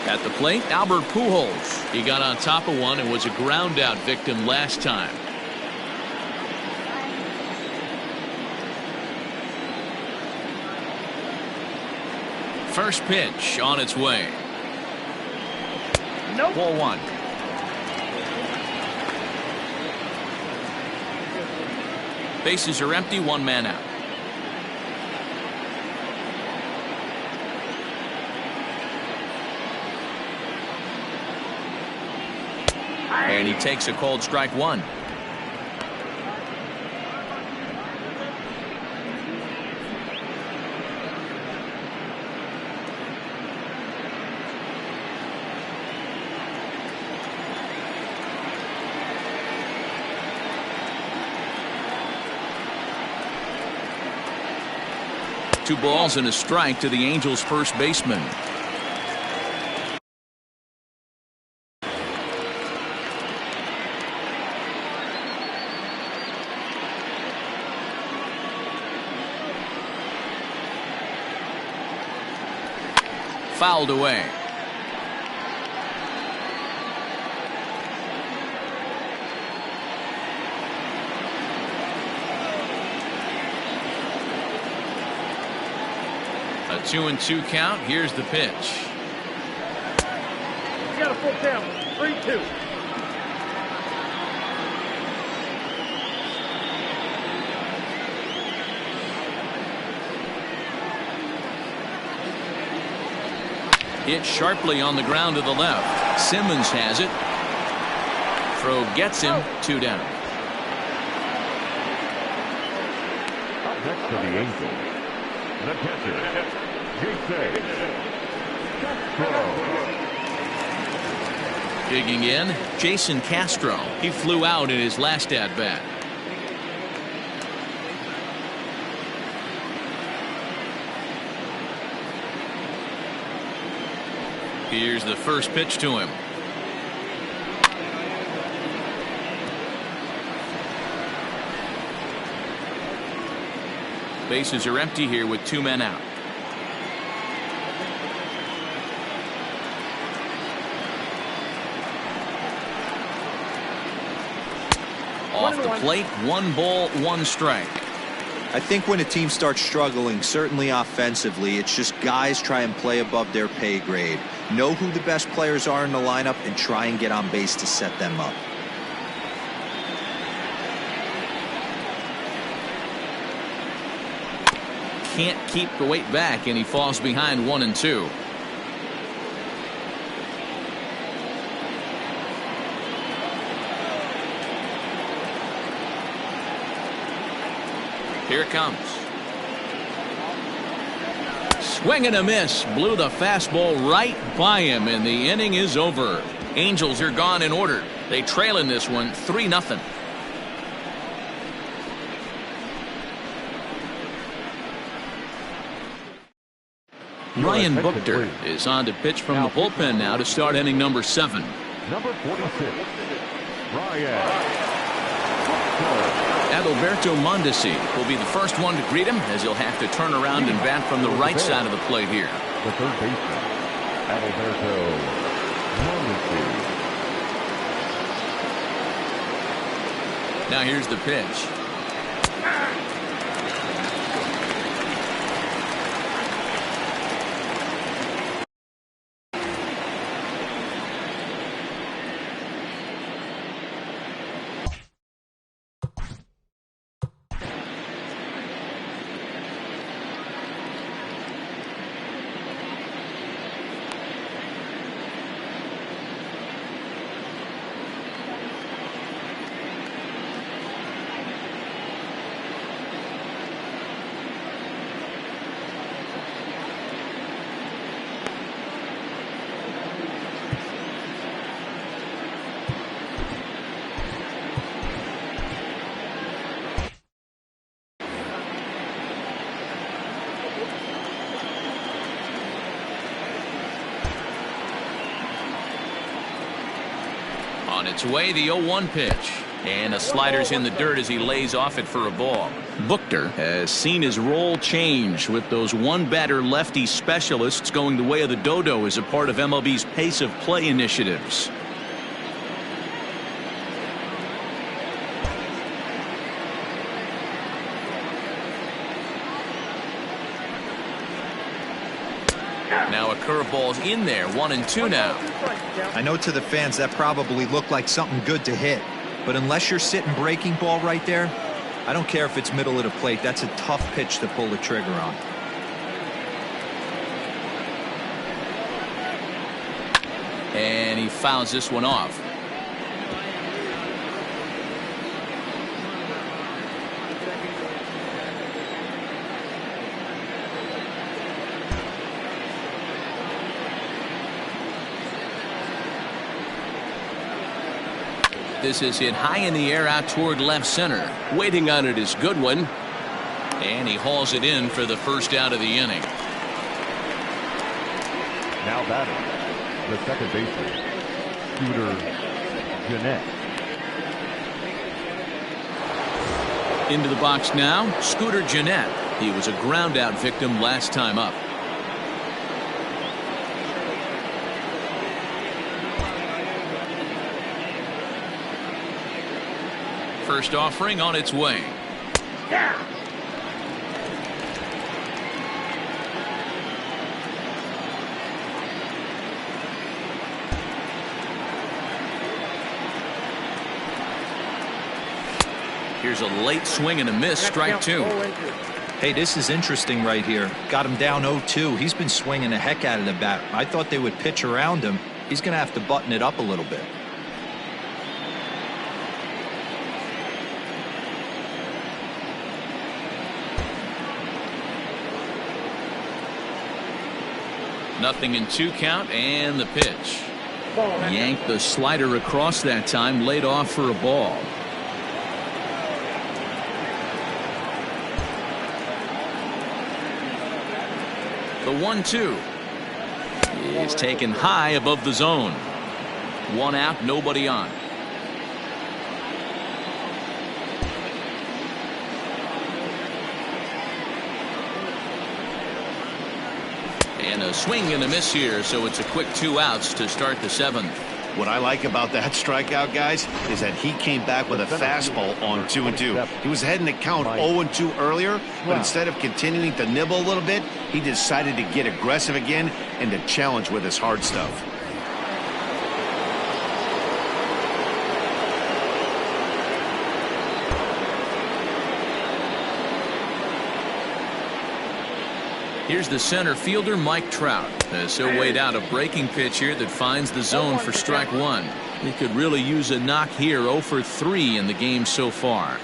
At the plate, Albert Pujols. He got on top of one and was a ground out victim last time. First pitch on its way. Nope. Ball 1. Bases are empty, 1 man out. And he takes a called strike 1. Two balls and a strike to the Angels' first baseman. Fouled away. A 2-2 count. Here's the pitch. He's got a full count. 3-2. Hit sharply on the ground to the left. Simmons has it. Throw gets him. 2 down. Up next for the Angels, the catcher, Castro. Digging in, Jason Castro. He flew out in his last at-bat. Here's the first pitch to him. Bases are empty here with 2 men out. Off the plate, 1 ball, 1 strike. I think when a team starts struggling, certainly offensively, it's just guys try and play above their pay grade. Know who the best players are in the lineup and try and get on base to set them up. can't keep the weight back, and he falls behind 1-2. Here it comes. Swing and a miss. Blew the fastball right by him, and the inning is over. Angels are gone in order. They trail in this one 3-0. Ryan Buchter is on to pitch from the bullpen now to start inning number 7. Number 46, Ryan. Adalberto Mondesi will be the first one to greet him, as he'll have to turn around and bat from the right side of the plate here. The third baseman, Adalberto Mondesi. Now here's the pitch. On its way, the 0-1 pitch. And a slider's in the dirt as he lays off it for a ball. Buchter has seen his role change with those one-batter lefty specialists going the way of the dodo as a part of MLB's pace of play initiatives. Now a curveball's in there, 1-2 now. I know to the fans that probably looked like something good to hit, but unless you're sitting breaking ball right there, I don't care if it's middle of the plate. That's a tough pitch to pull the trigger on. And he fouls this one off. This is hit high in the air out toward left center. Waiting on it is Goodwin. And he hauls it in for the first out of the inning. Now batting, the second baseman, Scooter Gennett. Into the box now, Scooter Gennett. He was a ground out victim last time up. First offering on its way. Here's a late swing and a miss, strike 2. Hey, this is interesting right here. Got him down 0-2. He's been swinging the heck out of the bat. I thought they would pitch around him. He's going to have to button it up a little bit. Nothing in 2 count, and the pitch. Yanked the slider across that time, laid off for a ball. The 1-2 is taken high above the zone. 1 out, nobody on. And a swing and a miss here, so it's a quick 2 outs to start the 7th. What I like about that strikeout, guys, is that he came back with a fastball on 2-2. He was ahead in the count 0-2 earlier, but instead of continuing to nibble a little bit, he decided to get aggressive again and to challenge with his hard stuff. Here's the center fielder, Mike Trout. So weighed out a breaking pitch here that finds the zone for strike one. He could really use a knock here. 0 for 3 in the game so far.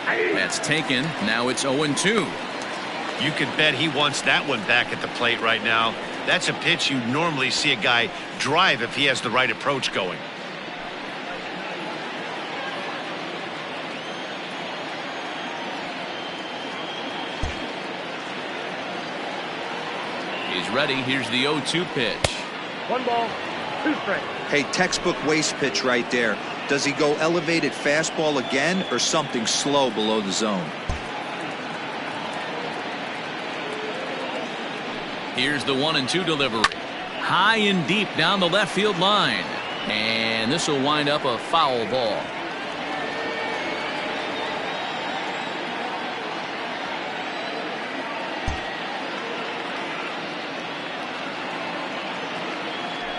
That's taken. Now it's 0-2. You could bet he wants that one back at the plate right now. That's a pitch you normally see a guy drive if he has the right approach going. He's ready. Here's the 0-2 pitch. 1 ball, 2 strikes. Hey, textbook waste pitch right there. Does he go elevated fastball again or something slow below the zone? Here's the 1-2 delivery. High and deep down the left field line. And this will wind up a foul ball.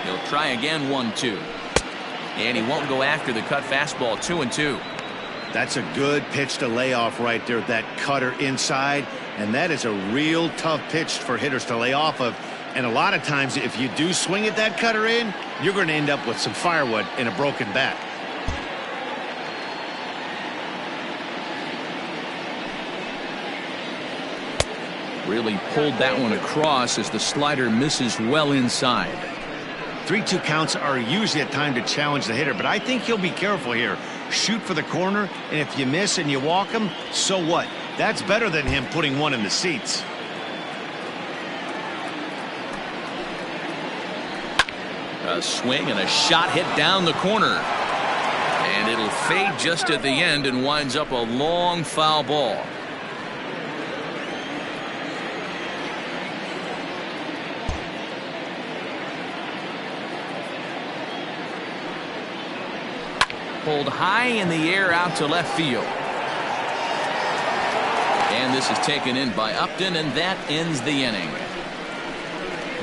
He'll try again. 1-2. And he won't go after the cut fastball. 2-2. That's a good pitch to lay off right there. That cutter inside. And that is a real tough pitch for hitters to lay off of. And a lot of times if you do swing at that cutter in, you're going to end up with some firewood and a broken bat. Really pulled that one across as the slider misses well inside. 3-2 counts are usually a time to challenge the hitter, but I think he'll be careful here. Shoot for the corner, and if you miss and you walk him, so what? That's better than him putting one in the seats. A swing and a shot hit down the corner. And it'll fade just at the end and winds up a long foul ball. Pulled high in the air out to left field. And this is taken in by Upton, and that ends the inning.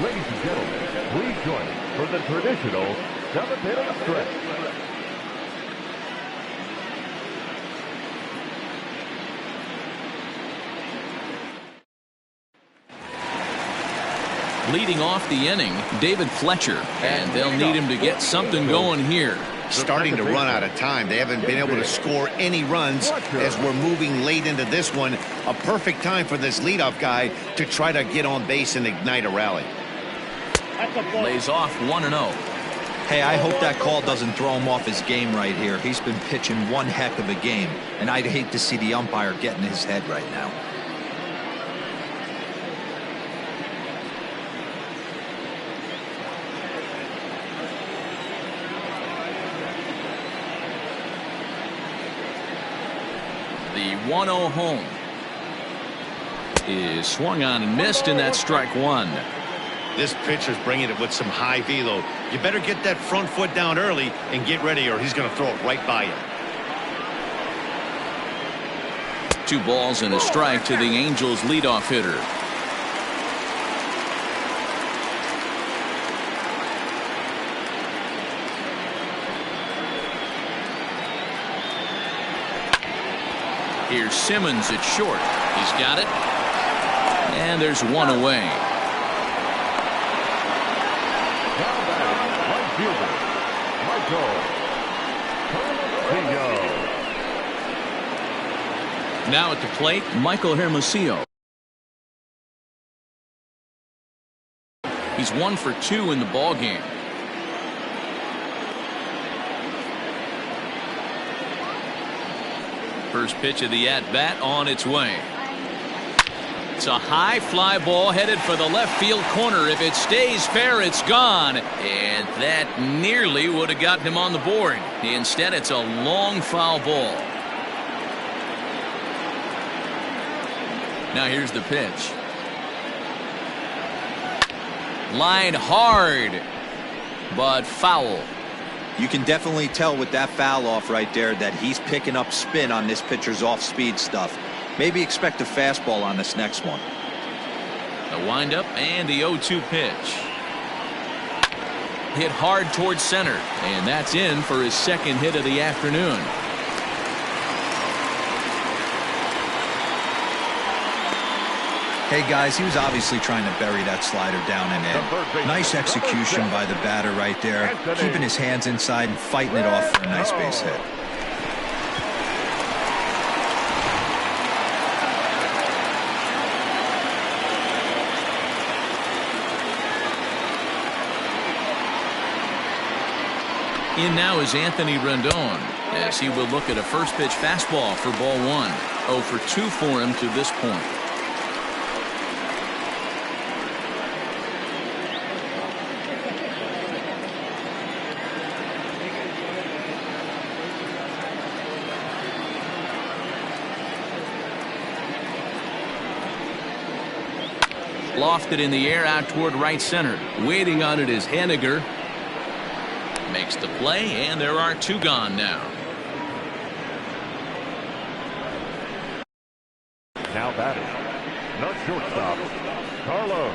Ladies and gentlemen, please join us for the traditional 7th inning stretch. Leading off the inning, David Fletcher, and they'll need him to get something going here. Starting to run out of time. They haven't been able to score any runs as we're moving late into this one. A perfect time for this leadoff guy to try to get on base and ignite a rally. Lays off 1-0. Hey, I hope that call doesn't throw him off his game right here. He's been pitching one heck of a game, and I'd hate to see the umpire get in his head right now. The 1-0 home is swung on and missed, and that's strike one. This pitcher's bringing it with some high velo. You better get that front foot down early and get ready, or he's going to throw it right by you. 2 balls and a strike to the Angels leadoff hitter. Here's Simmons at short. He's got it. And there's one away. Now batting, right fielder, Michael Hermosillo. Now at the plate, Michael Hermosillo. He's 1 for 2 in the ball game. First pitch of the at-bat on its way. It's a high fly ball headed for the left field corner. If it stays fair, it's gone. And that nearly would have gotten him on the board. Instead, it's a long foul ball. Now here's the pitch. Line hard, but foul. You can definitely tell with that foul off right there that he's picking up spin on this pitcher's off-speed stuff. Maybe expect a fastball on this next one. The windup and the 0-2 pitch. hit hard towards center, and that's in for his second hit of the afternoon. Hey, guys, he was obviously trying to bury that slider down and in. Nice execution by the batter right there, keeping his hands inside and fighting it off for a nice base hit. In now is Anthony Rendon, as he will look at a first pitch fastball for ball one. 0 for 2 for him to this point. Lofted in the air out toward right center. Waiting on it is Henniger. Makes the play, and there are 2 gone now. Now batting, the shortstop, Carlos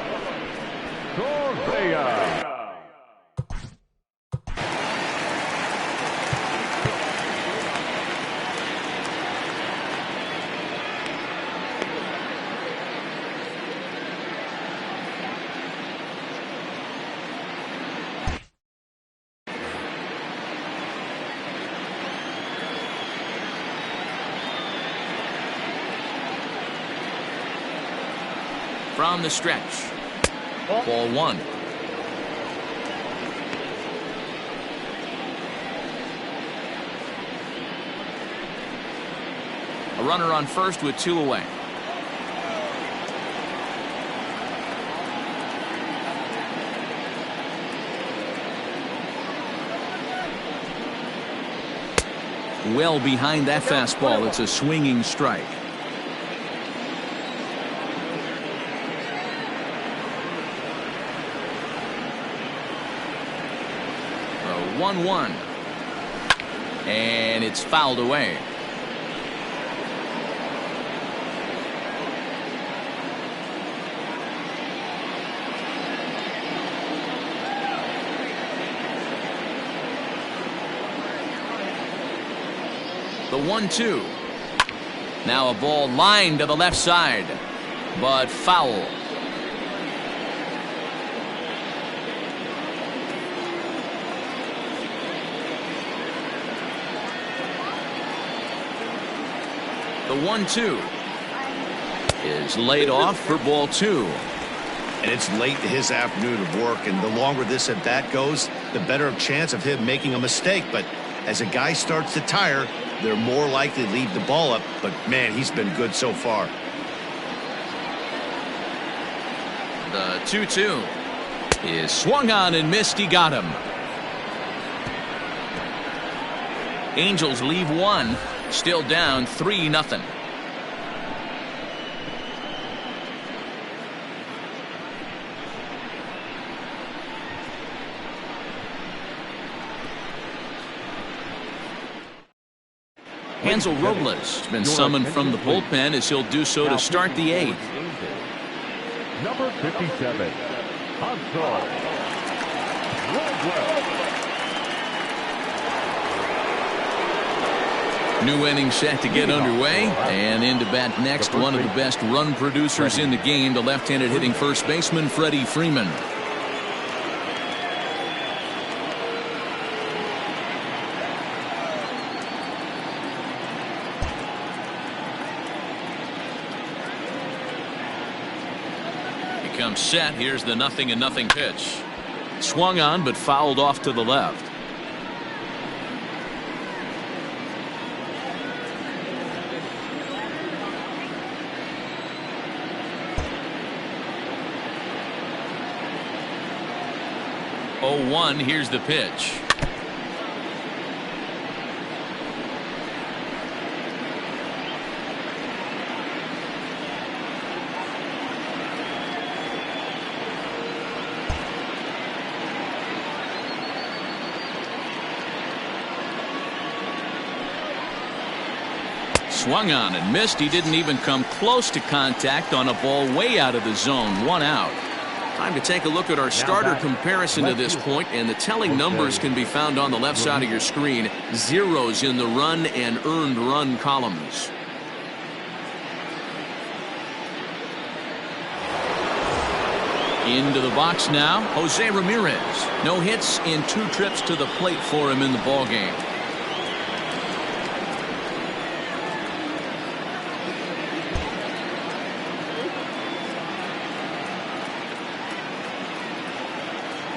Correa. From the stretch. Ball one. A runner on first with 2 away. Well behind that fastball. It's a swinging strike. 1-1, and it's fouled away. The 1-2. Now a ball lined to the left side, but foul. The 1-2 is laid off for ball 2. And it's late in his afternoon of work, and the longer this at bat goes, the better chance of him making a mistake. But as a guy starts to tire, they're more likely to leave the ball up. But man, he's been good so far. The 2-2 is swung on and missed. He got him. Angels leave 1. Still down 3-0. Hansel Robles has been summoned from the bullpen, as he'll do so to start the 8th. Number 57, Hansel Robles. New inning set to get underway, and in to bat next, one of the best run producers in the game, the left-handed hitting first baseman Freddie Freeman. He comes set. Here's the 0-0 pitch. Swung on, but fouled off to the left. Here's the pitch. Swung on and missed. He didn't even come close to contact on a ball way out of the zone. 1 out. Time to take a look at our starter comparison to this point, and the telling numbers can be found on the left side of your screen. Zeros in the run and earned run columns. Into the box now, Jose Ramirez. No hits in 2 trips to the plate for him in the ballgame.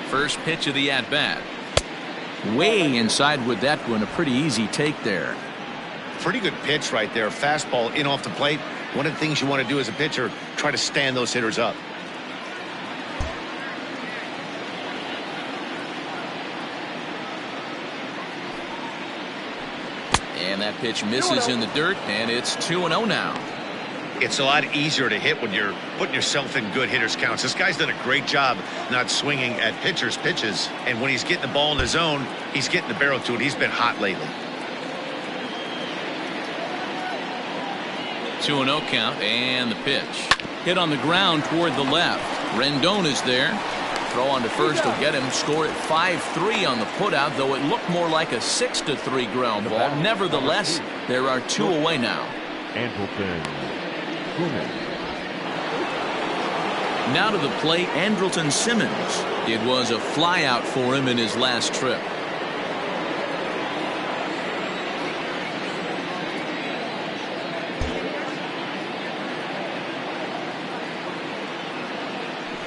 First pitch of the at-bat. Way inside with that one. A pretty easy take there. Pretty good pitch right there. Fastball in off the plate. One of the things you want to do as a pitcher, try to stand those hitters up. And that pitch misses in the dirt, and it's 2-0 now. It's a lot easier to hit when you're putting yourself in good hitters counts. This guy's done a great job not swinging at pitchers' pitches. And when he's getting the ball in the zone, he's getting the barrel to it. He's been hot lately. 2-0 count, and the pitch. Hit on the ground toward the left. Rendon is there. Throw on to first will get him. Score at 5-3 on the putout, though it looked more like a 6-3 ground ball. Nevertheless, there are 2 away now. Now to the plate, Andrelton Simmons. It was a flyout for him in his last trip.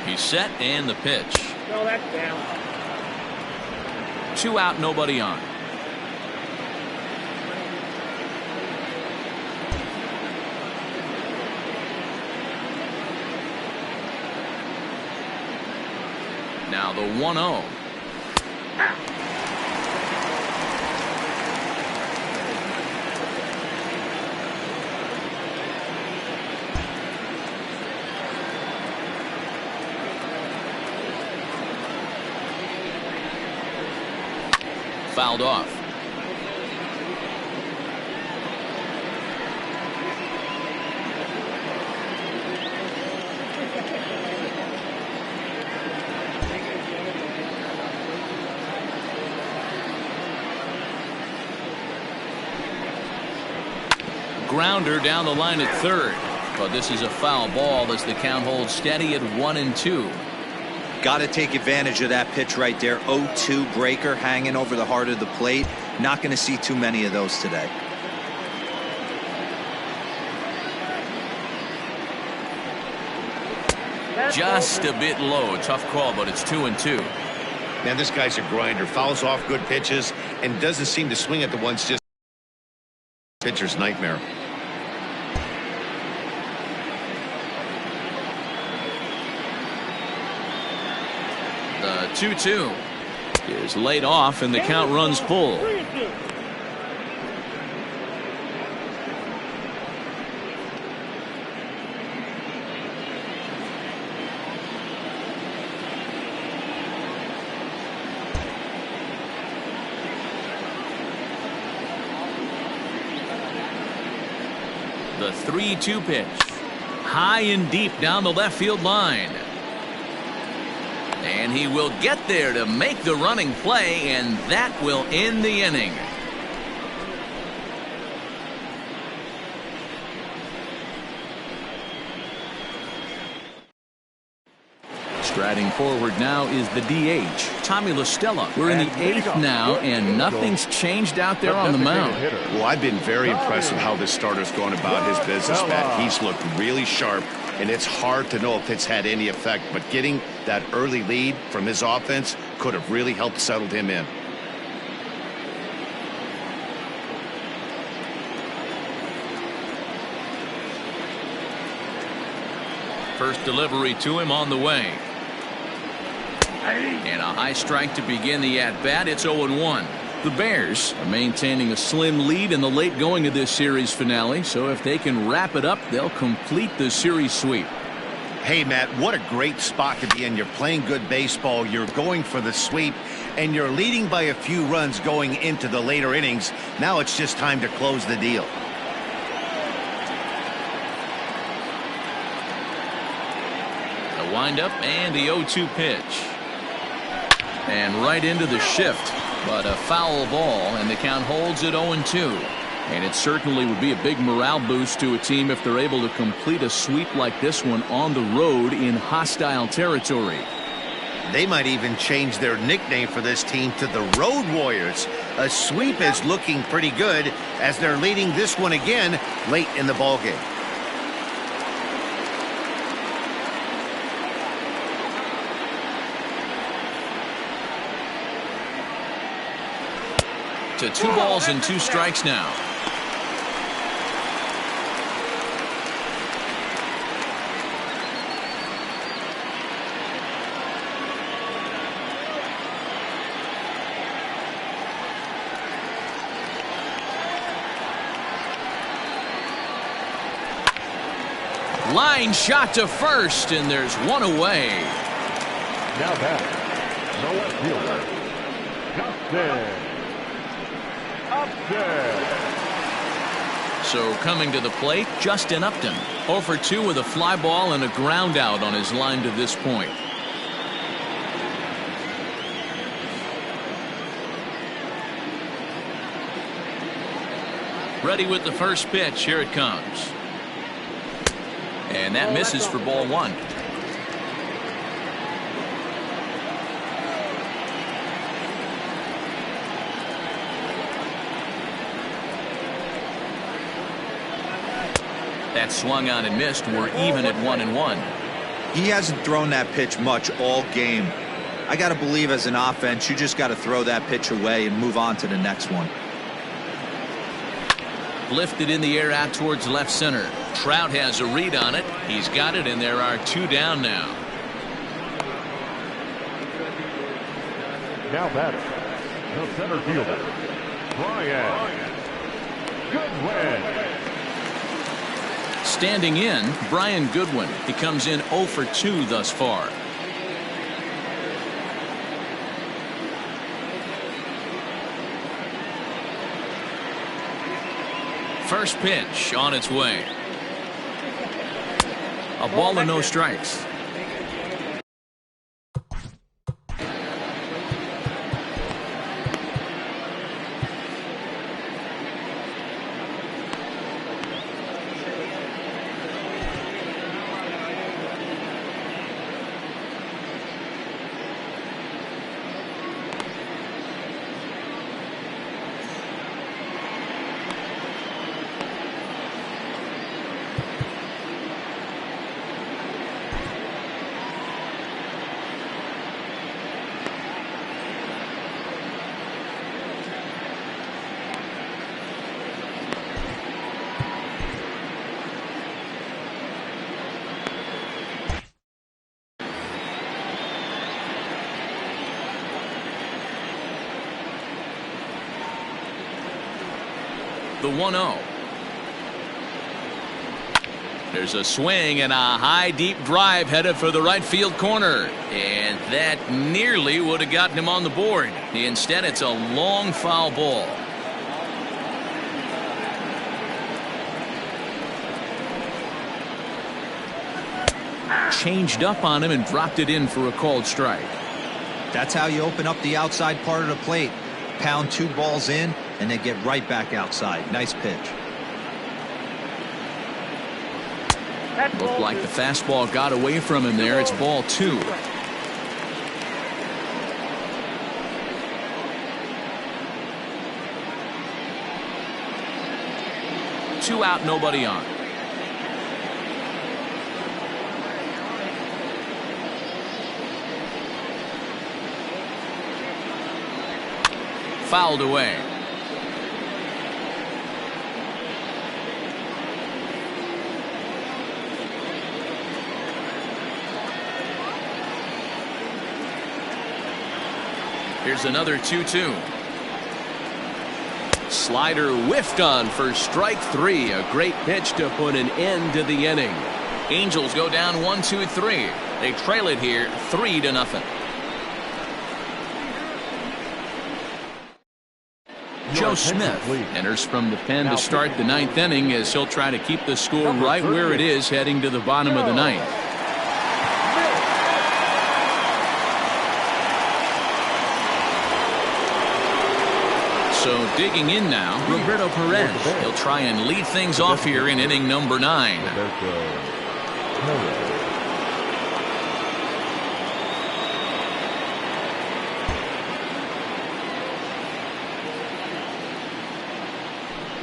He's set, and the pitch. No, that's down. 2 out, nobody on. Now the 1-0. Fouled off. Grounder down the line at third, but this is a foul ball as the count holds steady at 1-2. Got to take advantage of that pitch right there. 0-2 breaker hanging over the heart of the plate. Not going to see too many of those today. Just a bit low. Tough call, but it's 2-2. Man, this guy's a grinder. Fouls off good pitches and doesn't seem to swing at the ones just pitcher's nightmare. The 2-2 is laid off, and the count runs full. The 3-2 pitch. High and deep down the left field line. And he will get there to make the running play, and that will end the inning. Striding forward now is the DH, Tommy La Stella. We're in the 8th now, and nothing's changed out there on the mound. Well, I've been very impressed with how this starter's going about his business, Matt. He's looked really sharp, and it's hard to know if it's had any effect, but getting that early lead from his offense could have really helped settle him in. First delivery to him on the way. And a high strike to begin the at-bat. It's 0-1. The Bears are maintaining a slim lead in the late going of this series finale, so if they can wrap it up, they'll complete the series sweep. Hey, Matt, what a great spot to be in. You're playing good baseball, you're going for the sweep, and you're leading by a few runs going into the later innings. Now it's just time to close the deal. Windup and the 0-2 pitch. And right into the shift, but a foul ball, and the count holds at 0-2. And it certainly would be a big morale boost to a team if they're able to complete a sweep like this one on the road in hostile territory. They might even change their nickname for this team to the Road Warriors. A sweep is looking pretty good as they're leading this one again late in the ballgame. To 2 balls and 2 strikes now. Line shot to first, and there's one away. Now back, the left fielder, Upton. So coming to the plate, Justin Upton. 0 for 2 with a fly ball and a ground out on his line to this point. Ready with the first pitch. Here it comes. And that misses for ball 1. That swung on and missed. We're even at 1-1. He hasn't thrown that pitch much all game. I got to believe as an offense, you just got to throw that pitch away and move on to the next one. Lifted in the air out towards left center. Trout has a read on it. He's got it, and there are 2 down now. Now batter, the center fielder, Brian Goodwin. Standing in, Brian Goodwin. He comes in 0 for 2 thus far. First pitch on its way. A ball and no strikes. The 1-0. There's a swing and a high deep drive headed for the right field corner, and that nearly would have gotten him on the board. Instead, it's a long foul ball. Changed up on him and dropped it in for a called strike. That's how you open up the outside part of the plate. Pound 2 balls in and then get right back outside. Nice pitch. Looked like the fastball got away from him there. It's ball 2. Two out, nobody on. Fouled away. Here's another 2-2. Slider whiffed on for strike 3. A great pitch to put an end to the inning. Angels go down 1-2-3. They trail it here 3-0. Joe Smith enters from the pen to start the 9th inning as he'll try to keep the score right where it is heading to the bottom of the 9th. So digging in now, Roberto Perez. He'll try and lead things off here in inning number 9.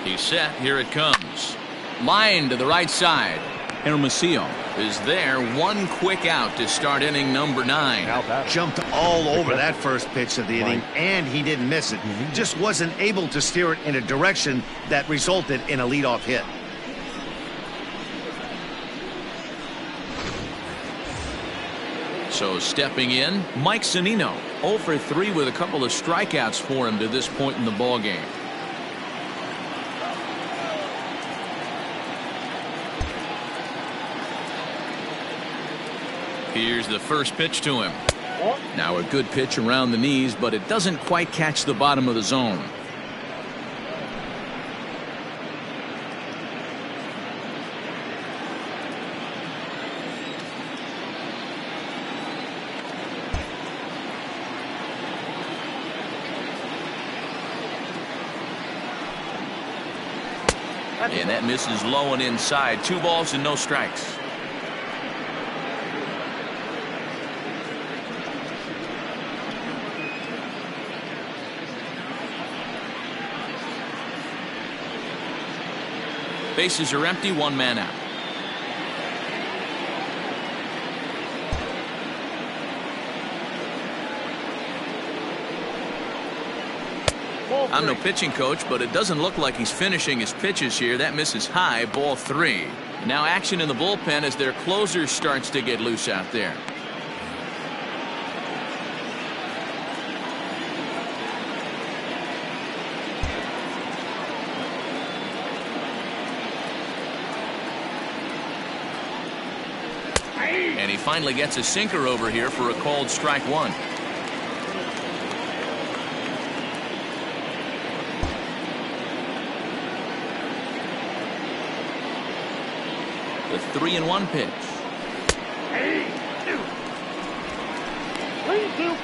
He's set. Here it comes. Line to the right side. Hermosillo is there. One quick out to start inning number 9. Jumped all over that first pitch of the inning, and he didn't miss it. Just wasn't able to steer it in a direction that resulted in a leadoff hit. So stepping in, Mike Zunino. 0 for 3 with a couple of strikeouts for him to this point in the ballgame. Here's the first pitch to him. Now a good pitch around the knees, but it doesn't quite catch the bottom of the zone. And that misses low and inside. 2 balls and no strikes. Bases are empty, 1 man out. I'm no pitching coach, but it doesn't look like he's finishing his pitches here. That misses high, ball 3. Now action in the bullpen as their closer starts to get loose out there. And he finally gets a sinker over here for a called strike 1. The 3-1 pitch. 3-2.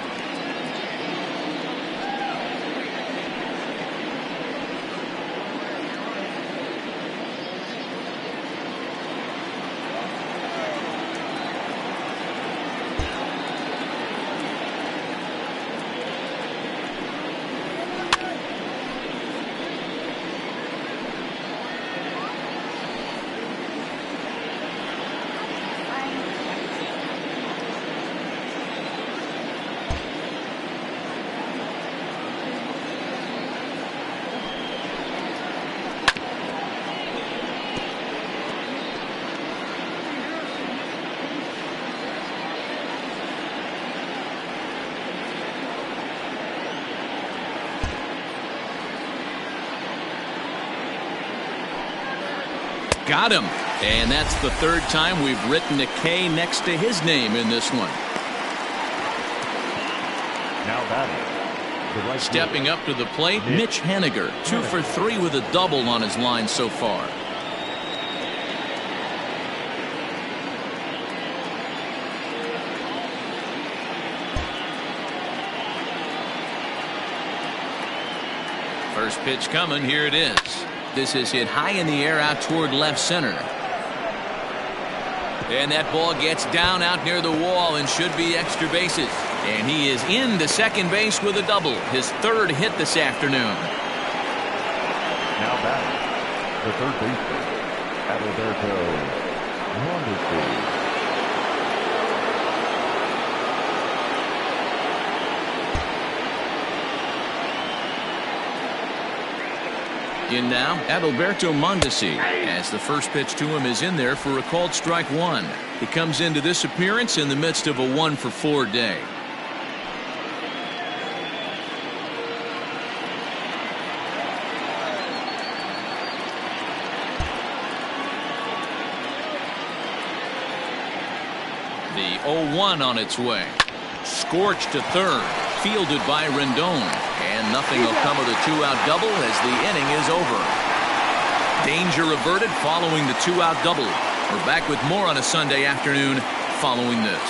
Got him. And that's the 3rd time we've written a K next to his name in this one. Now batting. Right Stepping up to the plate, Mitch Haniger. 2 for 3 with a double on his line so far. First pitch coming. Here it is. This is hit high in the air out toward left center. And that ball gets down out near the wall and should be extra bases. And he is into second base with a double. His 3rd hit this afternoon. Now batting. The 3rd baseman, Adalberto Mondesi. In now, Adalberto Mondesi, as the first pitch to him is in there for a called strike 1. He comes into this appearance in the midst of a 1 for 4 day. The 0-1 on its way. Scorched to third. Fielded by Rendon. And nothing will come of the 2-out double as the inning is over. Danger averted following the 2-out double. We're back with more on a Sunday afternoon following this.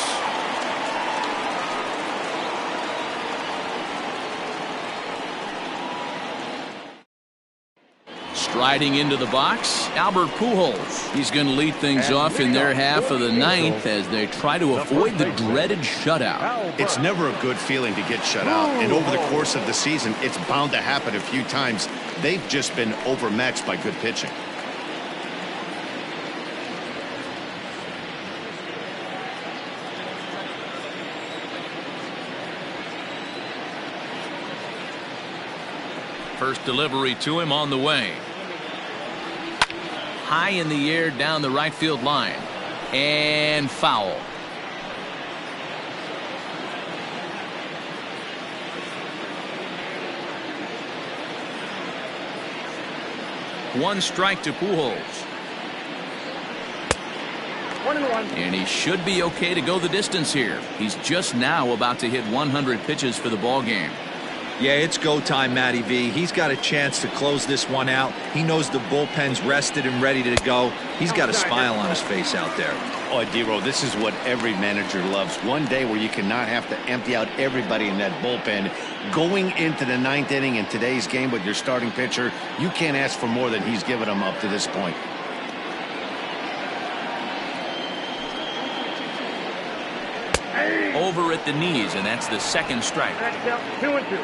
Striding into the box, Albert Pujols. He's going to lead things off in their half of the ninth as they try to avoid the dreaded shutout. It's never a good feeling to get shut out, and over the course of the season, it's bound to happen a few times. They've just been overmatched by good pitching. First delivery to him on the way. High in the air down the right field line. And foul. One strike to Pujols. 1-1. And he should be okay to go the distance here. He's just now about to hit 100 pitches for the ball game. Yeah, it's go time, Matty V. He's got a chance to close this one out. He knows the bullpen's rested and ready to go. He's got a smile on his face out there. Oh, D-Row, this is what every manager loves. One day where you cannot have to empty out everybody in that bullpen. Going into the ninth inning in today's game with your starting pitcher, you can't ask for more than he's given them up to this point. Over at the knees, and that's the second strike. 2-2.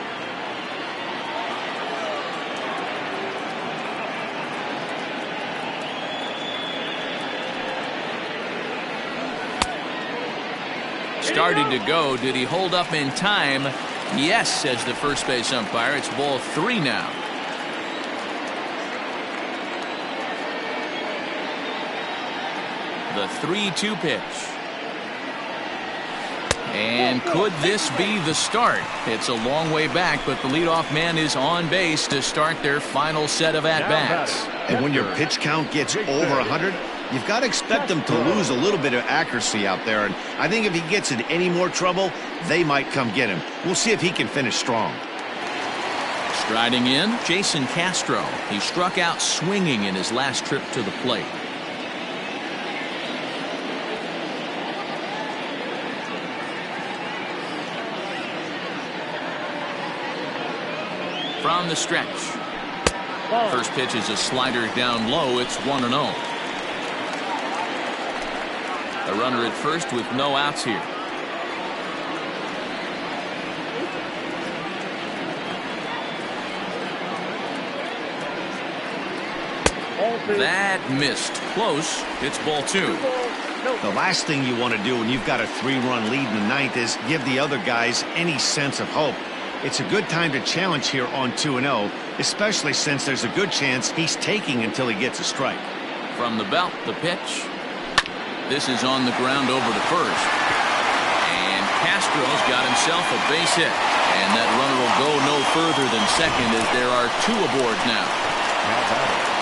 Starting to go. Did he hold up in time? Yes, says the first base umpire. It's ball 3 now. The 3-2 pitch. And could this be the start? It's a long way back, but the leadoff man is on base to start their final set of at-bats. And when your pitch count gets over 100, you've got to expect them to lose a little bit of accuracy out there. And I think if he gets in any more trouble, they might come get him. We'll see if he can finish strong. Striding in, Jason Castro. He struck out swinging in his last trip to the plate. From the stretch. First pitch is a slider down low. It's 1-0. A runner at first with no outs here. That missed. Close. It's ball 2. The last thing you want to do when you've got a 3-run lead in the ninth is give the other guys any sense of hope. It's a good time to challenge here on 2-0, especially since there's a good chance he's taking until he gets a strike. From the belt, the pitch. This is on the ground over to first. And Castro's got himself a base hit. And that runner will go no further than second as there are 2 aboard now.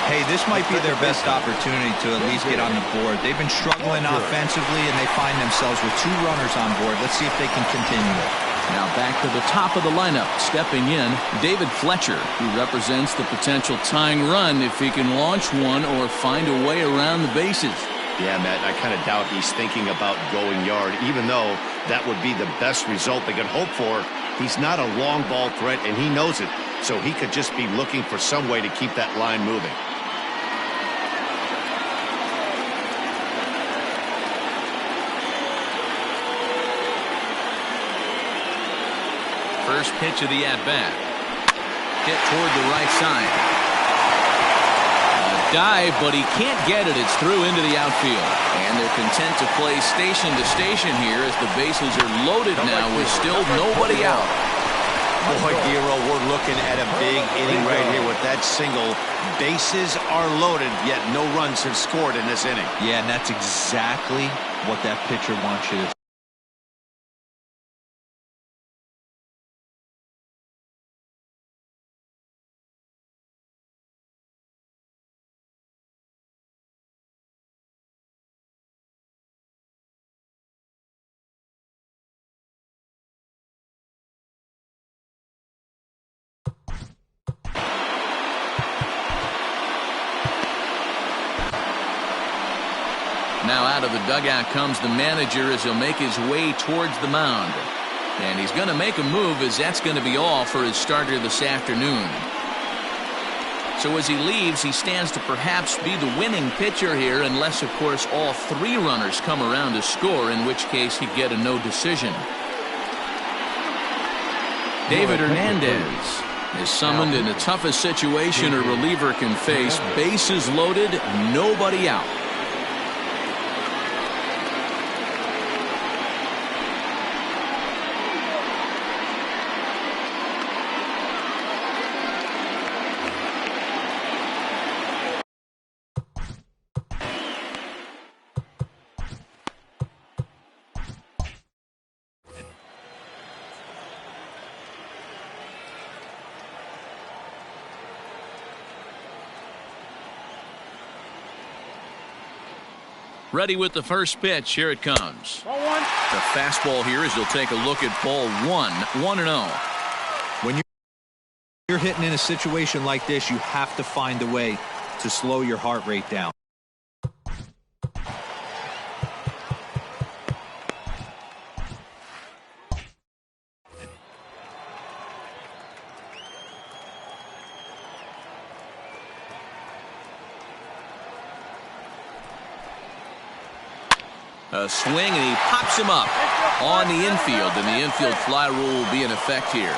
Hey, this might be their best opportunity to at least get on the board. They've been struggling offensively, and they find themselves with 2 runners on board. Let's see if they can continue it. Now back to the top of the lineup. Stepping in, David Fletcher, who represents the potential tying run if he can launch one or find a way around the bases. Yeah, Matt, I kind of doubt he's thinking about going yard, even though that would be the best result they could hope for. He's not a long ball threat, and he knows it, so he could just be looking for some way to keep that line moving. First pitch of the at-bat. Hit toward the right side. A dive, but he can't get it. It's through into the outfield. And they're content to play station to station here as the bases are loaded now with still nobody out. Boy, Giro, we're looking at a big inning right here with that single. Bases are loaded, yet no runs have scored in this inning. Yeah, and that's exactly what that pitcher wants you to do. Now out of the dugout comes the manager as he'll make his way towards the mound. And he's going to make a move as that's going to be all for his starter this afternoon. So as he leaves, he stands to perhaps be the winning pitcher here, unless, of course, all 3 runners come around to score, in which case he'd get a no decision. David Hernandez is summoned in the toughest situation a reliever can face. Bases loaded, nobody out. Ready with the first pitch. Here it comes. Ball 1. The fastball here as he'll take a look at ball 1, 1-0. When you're hitting in a situation like this, you have to find a way to slow your heart rate down. A swing, and he pops him up on the infield, and the infield fly rule will be in effect here.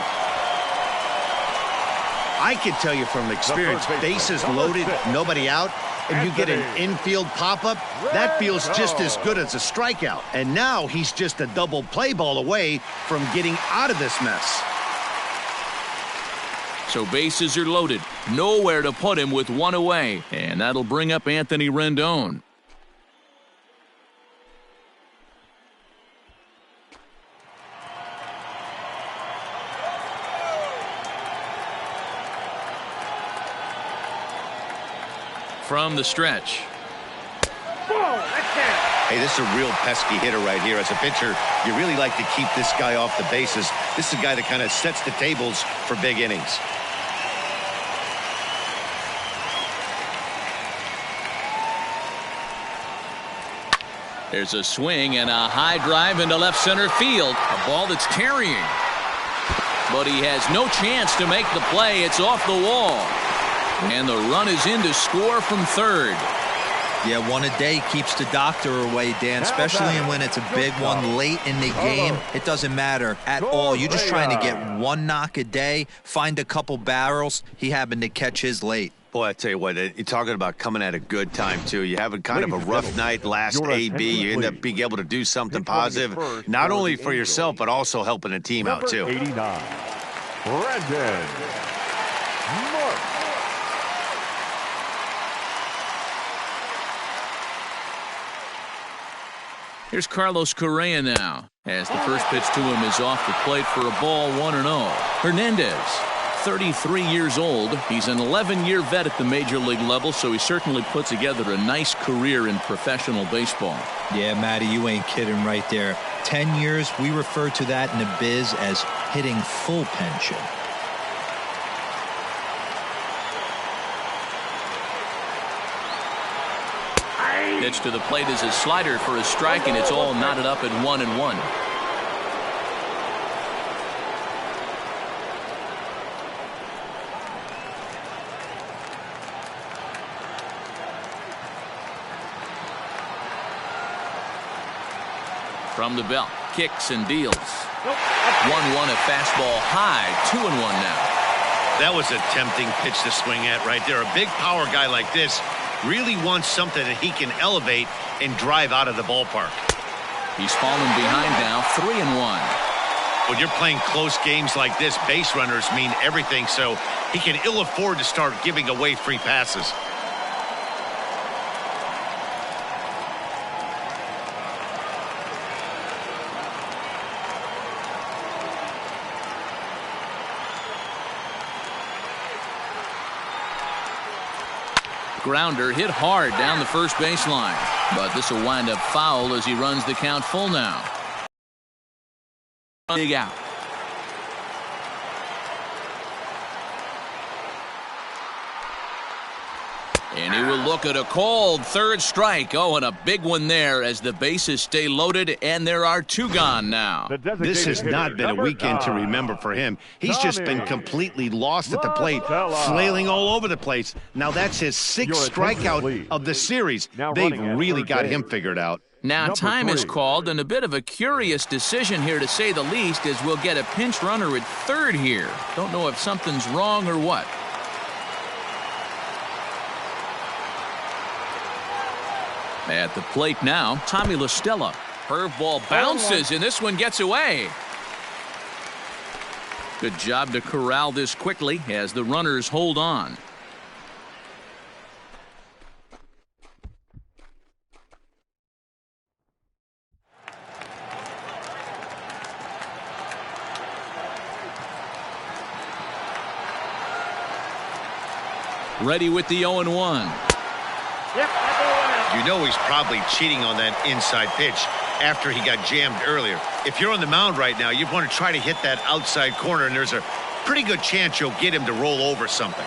I can tell you from experience, bases loaded, nobody out, and you get an infield pop-up, that feels just as good as a strikeout. And now he's just a double play ball away from getting out of this mess. So bases are loaded, nowhere to put him with 1 away, and that'll bring up Anthony Rendon. From the stretch. Hey, this is a real pesky hitter right here. As a pitcher, you really like to keep this guy off the bases. This is a guy that kind of sets the tables for big innings. There's a swing and a high drive into left center field. A ball that's carrying. But he has no chance to make the play. It's off the wall. And the run is in to score from third. Yeah, 1 a day keeps the doctor away, Dan, especially when it's a big one late in the game. It doesn't matter at all. You're just trying to get 1 knock a day, find a couple barrels. He happened to catch his late. Boy, I tell you what, you're talking about coming at a good time, too. You have kind of a rough night last AB. You end up being able to do something positive, not only for yourself, but also helping the team out, too. 89, Brandon Mark. Here's Carlos Correa now, as the first pitch to him is off the plate for a ball, 1-0. Hernandez, 33 years old. He's an 11-year vet at the major league level, so he certainly put together a nice career in professional baseball. Yeah, Matty, you ain't kidding right there. 10 years, we refer to that in the biz as hitting full pension. Pitch to the plate is a slider for a strike, and it's all knotted up at 1-1. From the belt, kicks and deals. 1-1, a fastball high, 2-1 now. That was a tempting pitch to swing at right there. A big power guy like this really wants something that he can elevate and drive out of the ballpark. He's fallen behind now, 3-1. When you're playing close games like this, base runners mean everything, so he can ill afford to start giving away free passes. Grounder hit hard down the first baseline, but this will wind up foul as he runs the count full now. Big out. And he will look at a cold third strike. Oh, and a big one there as the bases stay loaded, and there are 2 gone now. This has not been a weekend to remember for him. He's just been completely lost at the plate, flailing all over the place. Now that's his 6th strikeout of the series. They've really got him figured out. Now time is called, and a bit of a curious decision here to say the least, as we'll get a pinch runner at third here. Don't know if something's wrong or what. At the plate now, Tommy La Stella. Curveball bounces, and this one gets away. Good job to corral this quickly as the runners hold on. Ready with the 0-1. Yep, You know he's probably cheating on that inside pitch after he got jammed earlier. If you're on the mound right now, you want to try to hit that outside corner, and there's a pretty good chance you'll get him to roll over something.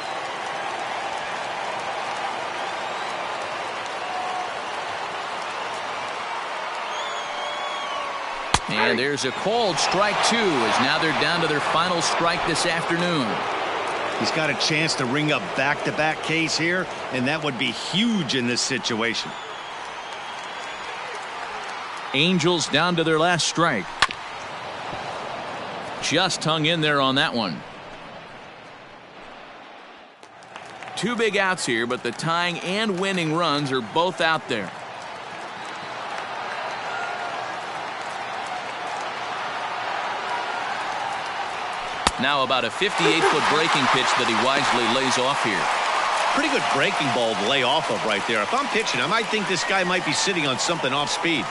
And there's a called strike 2, as now they're down to their final strike this afternoon. He's got a chance to ring up back-to-back Ks here, and that would be huge in this situation. Angels down to their last strike. Just hung in there on that one. 2 big outs here, but the tying and winning runs are both out there. Now about a 58-foot breaking pitch that he wisely lays off here. Pretty good breaking ball to lay off of right there. If I'm pitching, I might think this guy might be sitting on something off speed.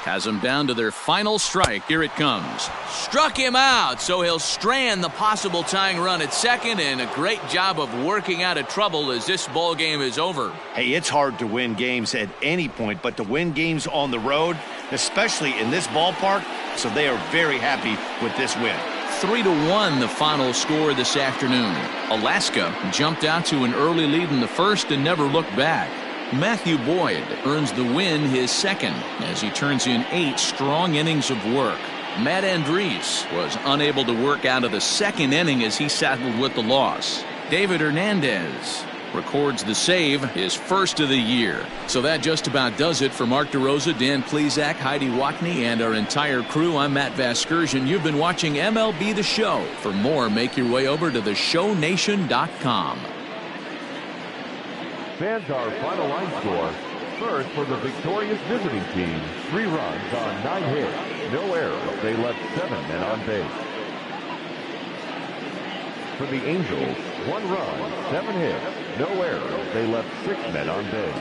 Has them down to their final strike. Here it comes. Struck him out, so he'll strand the possible tying run at second, and a great job of working out of trouble as this ball game is over. Hey, it's hard to win games at any point, but to win games on the road, especially in this ballpark, so they are very happy with this win. 3-1 the final score this afternoon. Alaska jumped out to an early lead in the first and never looked back. Matthew Boyd earns the win, his second, as he turns in 8 strong innings of work. Matt Andres was unable to work out of the second inning as he settled with the loss. David Hernandez records the save, his first of the year. So that just about does it for Mark DeRosa, Dan Plesac, Heidi Watney, and our entire crew. I'm Matt Vasgersian. You've been watching MLB The Show. For more, make your way over to theshownation.com. Fans, our final line score. First, for the victorious visiting team, 3 runs on 9 hits, no errors. They left 7 men on base. For the Angels, 1 run, 7 hits, no errors. They left 6 men on base.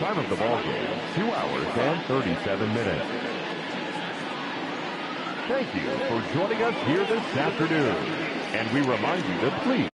Time of the ball game, 2 hours and 37 minutes. Thank you for joining us here this afternoon. And we remind you to please